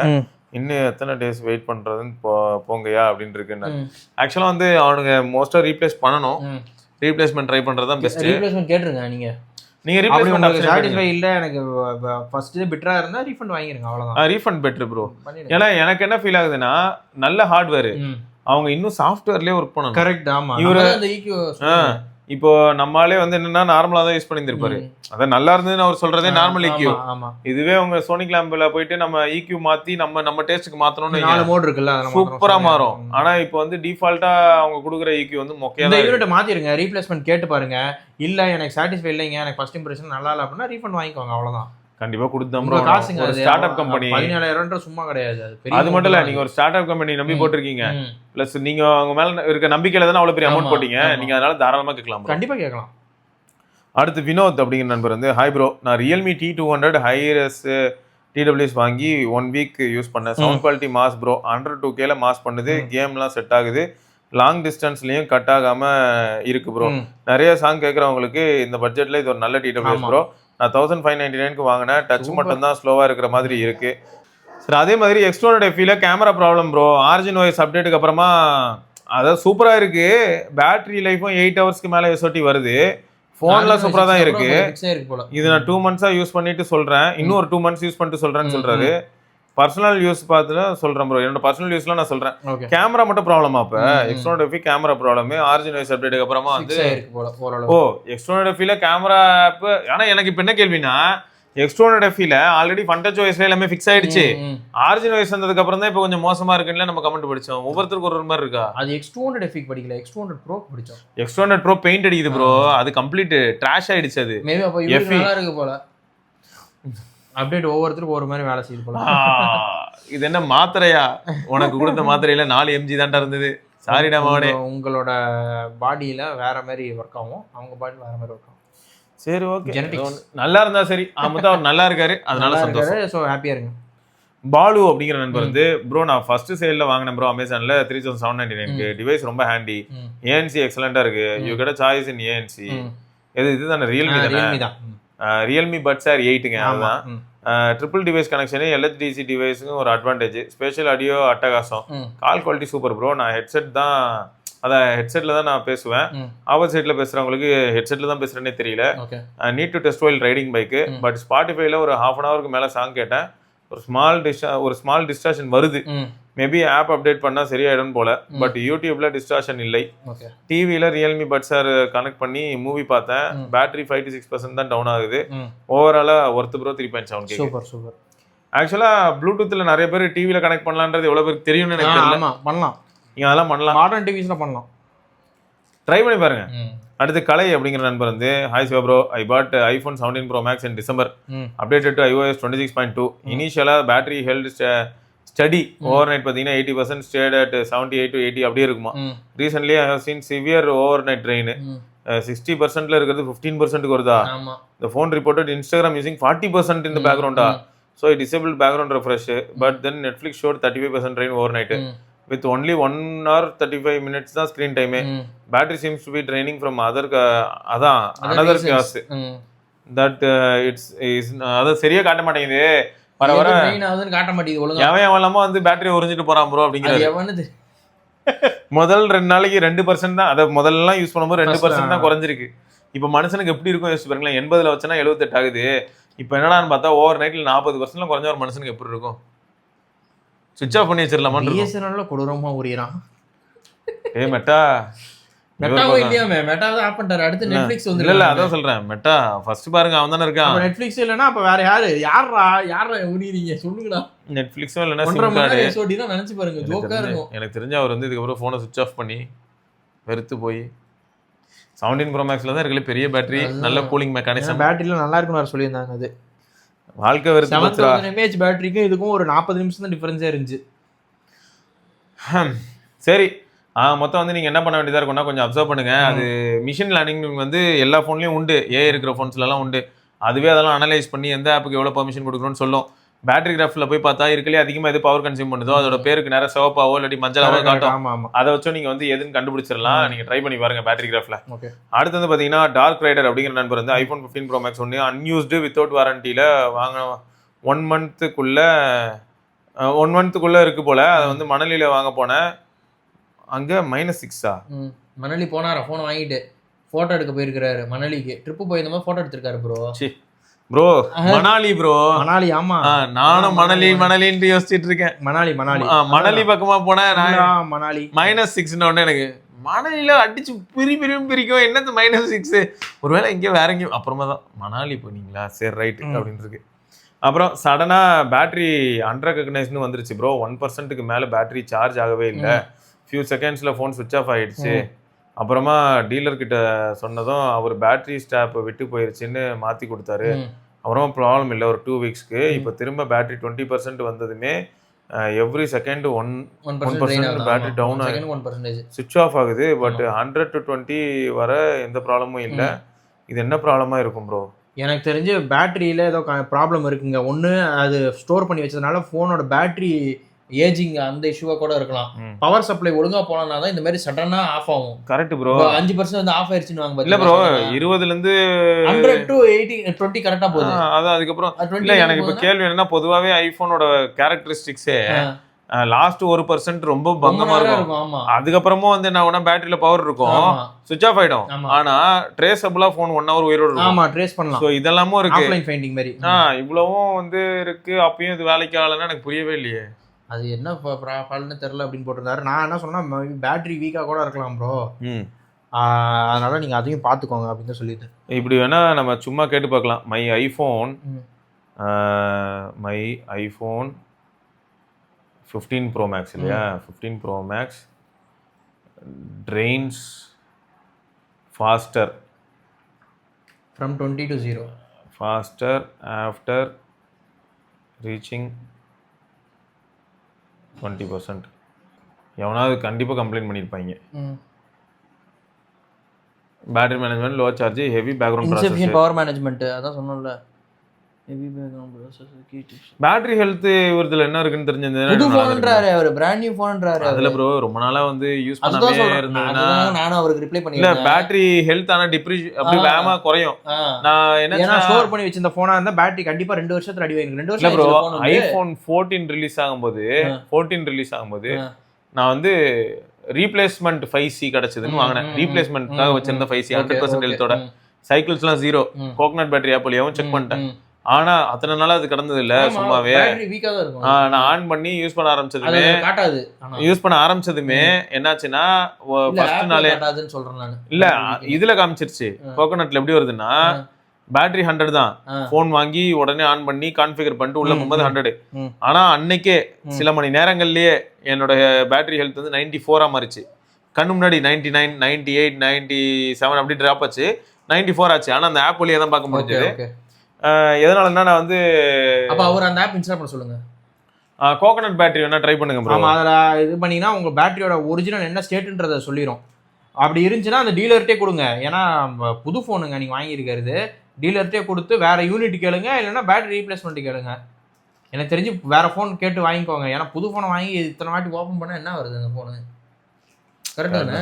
இன்னும் எத்தனை டேஸ் வெயிட் பண்றதுன்னு போங்கயா அப்படின்னு இருக்கு. ஆக்சுவலா வந்து அவனுங்க மோஸ்டா ரீப்ளேஸ் பண்ணணும். ரீப்ளேஸ்மெண்ட் ட்ரை பண்றது தான் பெஸ்ட். ரீப்ளேஸ்மெண்ட் கேட்டுருங்க. நீங்க ரீப்ளேஸ்மெண்ட் சாட்டிஸ்ஃபை இல்ல, எனக்கு ஃபர்ஸ்ட் டே பெட்டரா இருந்தா ரீஃபண்ட் வாங்கிருங்க, அவ்வளவுதான். Refund better bro. ஏன்னா எனக்கு என்ன ஃபீல் ஆகுதுன்னா நல்ல ஹார்ட்வேர் அவங்க இன்னும் சாஃப்ட்வேர்லயே ஒர்க் பண்ணணும். கரெக்ட். ஆமா, இவரு இப்போ நம்மளாலே வந்து என்னன்னா நார்மலா தான் யூஸ் பண்ணியிருப்பாரு. அதான் நல்லா இருந்ததுன்னு அவர் சொல்றதே நார்மல் EQ. இதுவே உங்க சோனிக் லேம்ப்ல போயிட்டு நம்ம EQ மாத்தி நம்ம டேஸ்டுக்கு மாத்தணும்னு 4 மோட் இருக்குல்ல, சூப்பரா மாறும். ஆனா இப்போ வந்து டிஃபால்ட்டா அவங்க கொடுக்குற EQ வந்து மொக்கையா இந்த யூனிட் மாத்திருங்க, ரீப்ளேஸ்மெண்ட் கேட்டு பாருங்க. இல்ல எனக்கு சாட்டிஸ்ஃபை இல்லைங்க, எனக்கு ஃபர்ஸ்ட் இம்ப்ரெஷன் நல்லா இல்ல அப்படின்னா ரீஃபண்ட் வாங்கிக்கோங்க, அவ்வளவுதான். கண்டிப்பா கொடுத்தோம். ஒரு ஸ்டார்ட் அப் கம்பெனி 14000 சும்மா கிடையாது. அது மட்டும் இல்ல, நீங்க ஒரு ஸ்டார்ட் அப் கம்பெனி நம்பி போட்டிருக்கீங்க, பிளஸ் நீங்க அவங்க மேல இருக்க நம்பிக்கையில தானே அவ்வளவு பெரிய அமௌண்ட் போட்டீங்க. நீங்க அதனால தாராளமா கேட்கலாம், கண்டிப்பா கேட்கலாம். அடுத்து வினோத் அப்படிங்கிற நண்பர் வந்து, ஹாய் ப்ரோ, நான் Realme T200 ஹைரஸ் TWS வாங்கி 1 வீக் யூஸ் பண்ணேன். சவுண்ட் குவாலிட்டி மாஸ் ப்ரோ, 102Kல மாஸ் பண்ணுது, கேம்லாம் செட் ஆகுது, லாங் டிஸ்டன்ஸ்லயும் கட் ஆகாம இருக்கு ப்ரோ. நிறைய சாங் கேட்கறவங்களுக்கு இந்த பட்ஜெட்ல இது ஒரு நல்ல TWS ப்ரோ. நான் 1599க்கு வாங்கினேன். டச் மட்டும் தான் ஸ்லோவா இருக்கிற மாதிரி இருக்கு. சரி, அதே மாதிரி எக்ஸ்டர்னல் எஃபில camera problem bro. Origin OS அப்டேட்டுக்கு அப்புறமா அதாவது சூப்பரா இருக்கு. பேட்டரி லைஃபும் 8 ஹவர்ஸ்க்கு மேல SOT வருது. ஃபோன்லாம் சூப்பரா தான் இருக்கு. இது நான் 2 months யூஸ் பண்ணிட்டு சொல்றேன், இன்னும் ஒரு 2 months யூஸ் பண்ணிட்டு சொல்றேன்னு சொல்றாரு. பர்சனல் யூஸ் பார்த்துட்டு சொல்றேன் ப்ரோ. என்னோட பர்சனல் யூஸ்லாம் நான் சொல்றேன். கேமரா மட்டும் ப்ராப்ளமா? அப்ப எக்ஸ்டர்னல் எஃபி கேமரா ப்ராப்ளம், ஆரிஜின் OS அப்டேட்டுக்கு அப்புறமா வந்து எக்ஸ்டர்னல் எஃபில கேமரா ஆப். ஆனா எனக்கு இப்ப என்ன கேள்வினா, எக்ஸ்டர்னல் எஃபில ஆல்ரெடி ஃபண்டச் OSல எல்லாமே ஃபிக்ஸ் ஆயிடுச்சு. ஆரிஜின் OS வந்ததுக்கு அப்புறம் தான் இப்ப கொஞ்சம் மோசமா இருக்குன்னு நம்ம கமெண்ட் படிச்சோம். ஒவ்வொருத்தருக்கு ஒரு மாதிரி இருக்கா. அது எக்ஸ்டர்னல் எஃபி படிக்கல, எக்ஸ்டர்னல் ப்ரோ படிச்சோம். எக்ஸ்டர்னல் ப்ரோ பெயிண்ட் அடிக்குது ப்ரோ, அது கம்ப்ளீட் ட்ராஷ் ஆயிடுச்சு. அது மேபி அப்ப இது நல்லா இருக்கு போல. அப்டேட் ஒவ்வொருத்தருக்கும் ஒரு மாதிரி வேலை செய்யுது போல. இது என்ன மாத்திரையா? உனக்கு கொடுத்த மாத்திரையில 4 mg தான்டா இருந்தது. சாரிடா மாவனே. உங்களோட பாடியில வேற மாதிரி ஒர்க் ஆகும், அவங்க பாடியில வேற மாதிரி ஒர்க் ஆகும். சரி, ஓகே, நல்லா இருந்தா சரி. மொத்தம் அவர் நல்லா இருக்காரு, அதனால சந்தோஷம். சோ ஹாப்பியா இருங்க. பாலு அப்படிங்கிற நண்பர் வந்து, ப்ரோ நான் ஃபர்ஸ்ட் சேல்ல வாங்கினேன் ப்ரோ அமேசான்ல 3799க்கு. டிவைஸ் ரொம்ப ஹேண்டி, ANC எக்ஸலண்டா இருக்கு. You get a choice in ANC. இதுதானே ரியல்மி தான். ரியல்மி பட்ஸ் Air 8ங்க. அதுதான் ட்ரிபிள் டிவைஸ் கனெக்ஷனு, LHDC டிவைஸுக்கும் ஒரு அட்வான்டேஜ். ஸ்பெஷல் ஆடியோ அட்டகாசம், கால் குவாலிட்டி சூப்பர் ப்ரோ. நான் ஹெட்செட் தான், அதான் ஹெட்செட்ல தான் நான் பேசுவேன். ஆப்போசிட்ல பேசுறவங்களுக்கு ஹெட்செட்ல தான் பேசுறேன்னே தெரியல. Need to test while riding bike. But ஸ்பாட்டிஃபைல ஒரு 1/2 hourக்கு மேல சாங் கேட்டேன். ஒரு ஸ்மால் டிஸ்ட்ராக்ஷன் வருது. மேபி ஆப் அப்டேட் பண்ணா சரியாயிடும் போல. பட் யூடியூப்ல டிஸ்ட்ராக்ஷன் இல்லை. டிவில ரியல்மி பட்ஸ் Air கனெக்ட் பண்ணி மூவி பார்த்தேன். பேட்டரி 5 to 6% தான் டவுன் ஆகுது. ஓவராலா worth bro 3.7K. Super super. ஆக்சுவலா ப்ளூடூத்ல நிறைய பேர் டிவில கனெக்ட் பண்ணலான்றது எவ்வளவு பேருக்கு தெரியும்னு எனக்கு தெரியல. ஆமா, பண்ணலாம். நீங்க அதெல்லாம் பண்ணலாம், மாடர்ன் டிவிஸ்ல பண்ணலாம், ட்ரை பண்ணி பாருங்க. அடுத்து கலை அப்படிங்கிற நண்பர் வந்து, hi Siva bro, I pot iPhone 17 Pro Max in December, updated to iOS 26.2. இனிஷியலா battery held steady, over night பார்த்தீங்கன்னா 80% ஸ்டேட் அட் 78 to 80 அப்படியே இருக்குமா. Recently I have seen severe over night drain. 60%ல இருக்கிறது 15% வருதா? The phone reported Instagram using 40% in the background. So I disabled background refresh, but then Netflix showed 35% drain overnight. With only 1 hour 35 minutes தான் screen time. Battery seems to be draining from another chaos. That it's is அத சரியா காட்ட மாட்டேங்குது. வர வர ட்ரெயின் ஆகுதுன்னு காட்ட மாட்டேங்குது ஒழுங்கா. எவன் எவன்லாமோ வந்து பேட்டரி உறிஞ்சிட்டு போறான் ப்ரோ அப்படிங்கிறாரு. எவனது முதல் 2 நாளைக்கு 2% தான். அத முதல்லலாம் யூஸ் பண்ணும்போது 2% தான் குறைஞ்சிருக்கு. இப்போ மனுஷனுக்கு எப்படி இருக்கும் யோசிச்சு பாருங்களேன். 80ல வச்சனா 78 ஆகுது. இப்போ என்னடான்னு பார்த்தா ஓவர் நைட்ல 40% குறைஞ்ச ஒரு மனுஷனுக்கு எப்படி இருக்கும்? சுவிட்ச் ஆஃப் பண்ணி வச்சிரலாமான்னு இருக்கும். பிஎஸ்என்எல்ல கொடூரமா ஊறிறான். மெட்டா மெட்டாவோ இல்லையாமே, மெட்டாவை ஆஃப் பண்ணிட்டாரு. அடுத்து நெட்ஃபிளிக்ஸ் வந்து இல்ல அதான் சொல்றேன். மெட்டா ஃபர்ஸ்ட் பாருங்க அவன் தானே இருக்கான். நெட்ஃபிளிக்ஸ் இல்லனா அப்ப வேற யாரா ஊறிறீங்க சொல்லுங்கடா. நெட்ஃபிளிக்ஸும் இல்லனா சிம் கார்டு எபிசோட் தான் நினைச்சு பாருங்க, ஜோக்கா இருக்கும். எனக்கு தெரிஞ்ச அவர் வந்து இதுக்கு அப்புறம் போனை சுவிட்ச் ஆஃப் பண்ணி வெறுத்து போய் 17 Pro Maxல தான் இருக்கல பெரிய பேட்டரி, நல்ல கூலிங் மெக்கானிசம். பேட்டரில நல்லா இருக்குன்னு சொல்லியிருந்தாங்க. அது வாழ்க்கை வெறுத்து 7000 mAh பேட்டரிக்கும் இதுக்கும் ஒரு 40 நிமிஷம் தான் டிஃபரன்ஸே இருந்துச்சு. சரி மொத்தம் வந்து நீங்கள் என்ன பண்ண வேண்டியதாக இருக்கும்னா கொஞ்சம் அப்சர்வ் பண்ணுங்கள். அது மிஷின் லேர்னிங் வந்து எல்லா ஃபோன்லேயும் உண்டு, ஏஐ இருக்கிற ஃபோன்ஸ்லாம் உண்டு. அதுவே அதெல்லாம் அனலைஸ் பண்ணி எந்த ஆப்புக்கு எவ்வளோ பர்மிஷன் கொடுக்கணும்னு சொல்லும். பேட்டரி கிராஃபில் போய் பார்த்தா இருக்கலே அதிகமாக எது பவர் கன்சியூம் பண்ணுதோ அதோட பேருக்கு நேரம் சிவப்பாவோ இல்லாட்டி மஞ்சளாவோ காட்டும். அதை வச்சும் நீங்கள் வந்து எதுன்னு கண்டுபிடிச்சிடலாம். நீங்கள் ட்ரை பண்ணி பாருங்க பேட்டரி கிராஃபில். அடுத்து வந்து பார்த்தீங்கன்னா டார்க் ரைடர் அப்படிங்கிற நண்பர் வந்து iPhone 15 Pro Max ஒன்று அன்யூஸ்டு வித்தவுட் வாரண்டியில் வாங்க 1 மந்த்துக்குள்ளே இருக்குது போல். அதை வந்து மணலியில் வாங்க போனேன். அங்க -6 மணலி போனாரா போன் வாங்கிட்டு போட்டோ எடுக்க போயிருக்காரு. மணலிக்கு ட்ரிப் போயிருந்த மாதிரி போட்டோ எடுத்திருக்காரு ப்ரோ. மணாலி ப்ரோ, மணாலி. ஆமா நானும் மணலின்னு யோசிச்சுட்டு இருக்கேன். மணலி பக்கமா போனேன். மணாலி -6 உடனே எனக்கு மணலில அடிச்சு பிரிக்கும். என்னது -6? ஒருவேளை இங்கே வேற எங்கேயும் அப்புறமா தான் மணாலி போனீங்களா, சரி ரைட் அப்படின்னு இருக்கு. அப்புறம் சடனா பேட்டரி அன்ரெகனைஸ்னு வந்துருச்சு ப்ரோ. 1%க்கு மேல பேட்டரி சார்ஜ் ஆகவே இல்லை. ஃபியூ செகண்ட்ஸில் ஃபோன் சுவிட்ச் ஆஃப் ஆகிடுச்சு. அப்புறமா டீலர்கிட்ட சொன்னதும் அவர் பேட்டரி ஸ்டாப்பை விட்டு போயிடுச்சுன்னு மாற்றி கொடுத்தாரு. அப்புறமா ப்ராப்ளம் இல்லை ஒரு 2 வீக்ஸ்க்கு. இப்போ திரும்ப பேட்டரி 20% வந்ததுமே எவ்ரி செகண்ட் 1% பேட்டரி டவுன் ஆகுது, சுவிட்ச் ஆஃப் ஆகுது. பட் 100 to 20 வர எந்த ப்ராப்ளமும் இல்லை. இது என்ன ப்ராப்ளமாக இருக்கும் ப்ரோ? எனக்கு தெரிஞ்சு பேட்டரியில் ஏதோ ப்ராப்ளம் இருக்குங்க. ஒன்று அது ஸ்டோர் பண்ணி வச்சதுனால ஃபோனோட பேட்டரி ஏஜிங் அந்த இஷ்யூவா கூட இருக்கலாம். பவர் சப்ளை ஒழுங்கா போனா தான் இந்த மாதிரி சடனா ஆஃப் ஆகும். Correct bro. 5% வந்து ஆஃப் ஆயிருச்சுன்னு வாங்க. இல்ல ப்ரோ 20ல இருந்து 100 to 80 20 கரெக்ட்டா போகுது. அதான் அதுக்கப்புறம் இல்ல எனக்கு இப்ப கேள்வி என்னன்னா பொதுவாவே ஐபோனோட கேரக்டரிஸ்டிக்ஸே லாஸ்ட் 1% ரொம்ப பங்கமா இருக்கும். அதுக்கப்புறமும் வந்து என்ன ஆகும்னா பேட்டரியில பவர் இருக்கும், சுவிட்ச் ஆஃப் ஆயிடும். ஆனா ட்ரேசபிளா போன் 1 hour உயிரோட இருக்கும். ஆமா ட்ரேஸ் பண்ணலாம். சோ இதெல்லாமும் இருக்கு. ஆஃப்லைன் ஃபைண்டிங் மாதிரி. இவ்வளவும் வந்து இருக்கு. அப்பயும் இது வேலைக்கு ஆகலன்னா எனக்கு புரியவே இல்லையே. அது என்ன ஃபால்ட்னு தெரியல அப்படின்னு போட்டிருந்தாரு. நான் என்ன சொன்னா பேட்டரி வீக்கா கூட இருக்கலாம் ப்ரோ, அதனால நீங்க அதையும் பார்த்துக்கோங்க அப்படின்னு சொல்லிட்டு. இப்படி வேணா நம்ம சும்மா கேட்டு பார்க்கலாம். மை ஐஃபோன் 15 Pro Max இல்லையா, 15 Pro Max drains faster from 20 to 0 faster after reaching 20%. எவனாவது கண்டிப்பாக கம்ப்ளைண்ட் பண்ணியிருப்பாங்க. Battery management, low charge, heavy background process, power management. அதான் சொன்னோம்ல, heavy background process, key tips. Battery health இவரதுல என்ன இருக்குன்னு தெரிஞ்சது. புது ஃபோன்ன்றாரு அவர், பிராண்ட் நியூ ஃபோன்ன்றாரு. அதுல ப்ரோ ரொம்ப நாளா வந்து யூஸ் பண்ணாமே இருந்ததுனா நானும் அவருக்கு ரிப்ளை பண்ணிருக்கேன். இல்ல பேட்டரி ஹெல்த் ஆனா அப்படி வேகமா குறையும். நான் என்ன ஸ்டோர் பண்ணி வச்சிருந்த போனா இருந்தா பேட்டரி கண்டிப்பா 2 வருஷத்துல அடி வாங்கிடும். 2 வருஷம் ப்ரோ. ஐபோன் 14 ரிலீஸ் ஆகும்போது நான் வந்து ரீப்ளேஸ்மெண்ட் 5C கிடைச்சதுன்னு வாங்கினேன். ரீப்ளேஸ்மெண்ட்காக வச்சிருந்த 5C 100% ஹெல்த்தோட. சைக்கிள்ஸ்லாம் 0, கோகனட் பேட்டரி ஆப்பிளியாவும் செக் பண்ணிட்டேன். ஆனா அத்தனை நாளா அது கடந்தது இல்ல, சும்மாவே நான் ஆன் பண்ணி யூஸ் பண்ண ஆரம்பிச்சதுமே என்னாச்சுன்னா ஃபர்ஸ்ட் நாளே இல்ல இதுல காமிச்சிருச்சு. கோகனட்ல எப்படி வருதுன்னா பேட்டரி 100 தான், போன் வாங்கி உடனே ஆன் பண்ணி கான்ஃபிகர் பண்ணிட்டு உள்ள போகும்போது 100. ஆனா அன்னைக்கே சில மணி நேரங்கள்லயே என்னோட பேட்டரி ஹெல்த் வந்து 94 மாறிச்சு. கண்ணு முன்னாடி 99, 98, 97 அப்படி டிராப் ஆச்சு. 94 ஆச்சு. ஆனா அந்த ஆப் வழியா தான் பார்க்க முடிஞ்சது. எதனாலன்னா நான் வந்து அவர் அந்த ஆப் இன்ஸ்டால் பண்ண சொல்லுங்க. கோகனட் பேட்டரி வேணா ட்ரை பண்ணுங்க ப்ரோ. ஆமா, அதில் இது பண்ணீங்கன்னா உங்க பேட்டரியோட ஒரிஜினல் என்ன ஸ்டேட்ன்றதை சொல்லிடும். அப்படி இருந்துச்சுன்னா அந்த டீலர்கிட்டே கொடுங்க. ஏன்னா புது ஃபோனுங்க நீங்கள் வாங்கியிருக்கிறது. டீலர்கிட்டே கொடுத்து வேற யூனிட் கேளுங்க, இல்லைன்னா பேட்டரி ரீப்ளேஸ்மெண்ட் கேளுங்க. எனக்கு தெரிஞ்சு வேற ஃபோன் கேட்டு வாங்கிக்கோங்க. ஏன்னா புது ஃபோனை வாங்கி இத்தனை வாட்டி ஓப்பன் பண்ணால் என்ன வருது அந்த ஃபோனு? கரெக்டு தானே?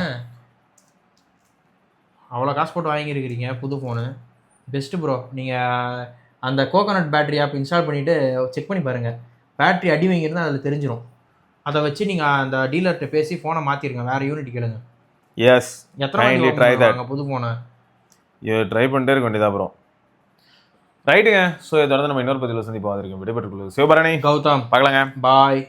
அவ்வளோ காசு போட்டு வாங்கியிருக்கிறீங்க புது ஃபோனு, பெஸ்ட்டு ப்ரோ. நீங்கள் அந்த கோகோனட் பேட்டரி ஆப் இன்ஸ்டால் பண்ணிவிட்டு செக் பண்ணி பாருங்கள். பேட்டரி அடி வாங்கியிருந்தால் அதில் தெரிஞ்சிடும். அதை வச்சு நீங்கள் அந்த டீலர்கிட்ட பேசி ஃபோனை மாற்றிருங்க, வேறு யூனிட் கேளுங்க. எஸ், எத்தனை வாங்க புது ஃபோனை ட்ரை பண்ணிட்டே இருக்க வேண்டியதா ப்ரோ. ரைட்டுங்க. ஸோ இதை தொடர்ந்து நம்ம இன்னொரு பதிவில் சந்திப்போம். அதற்கு விடைபெற்றுக் கொள்வது சிவபரணி, கௌதம். பார்க்கலாங்க. பாய்.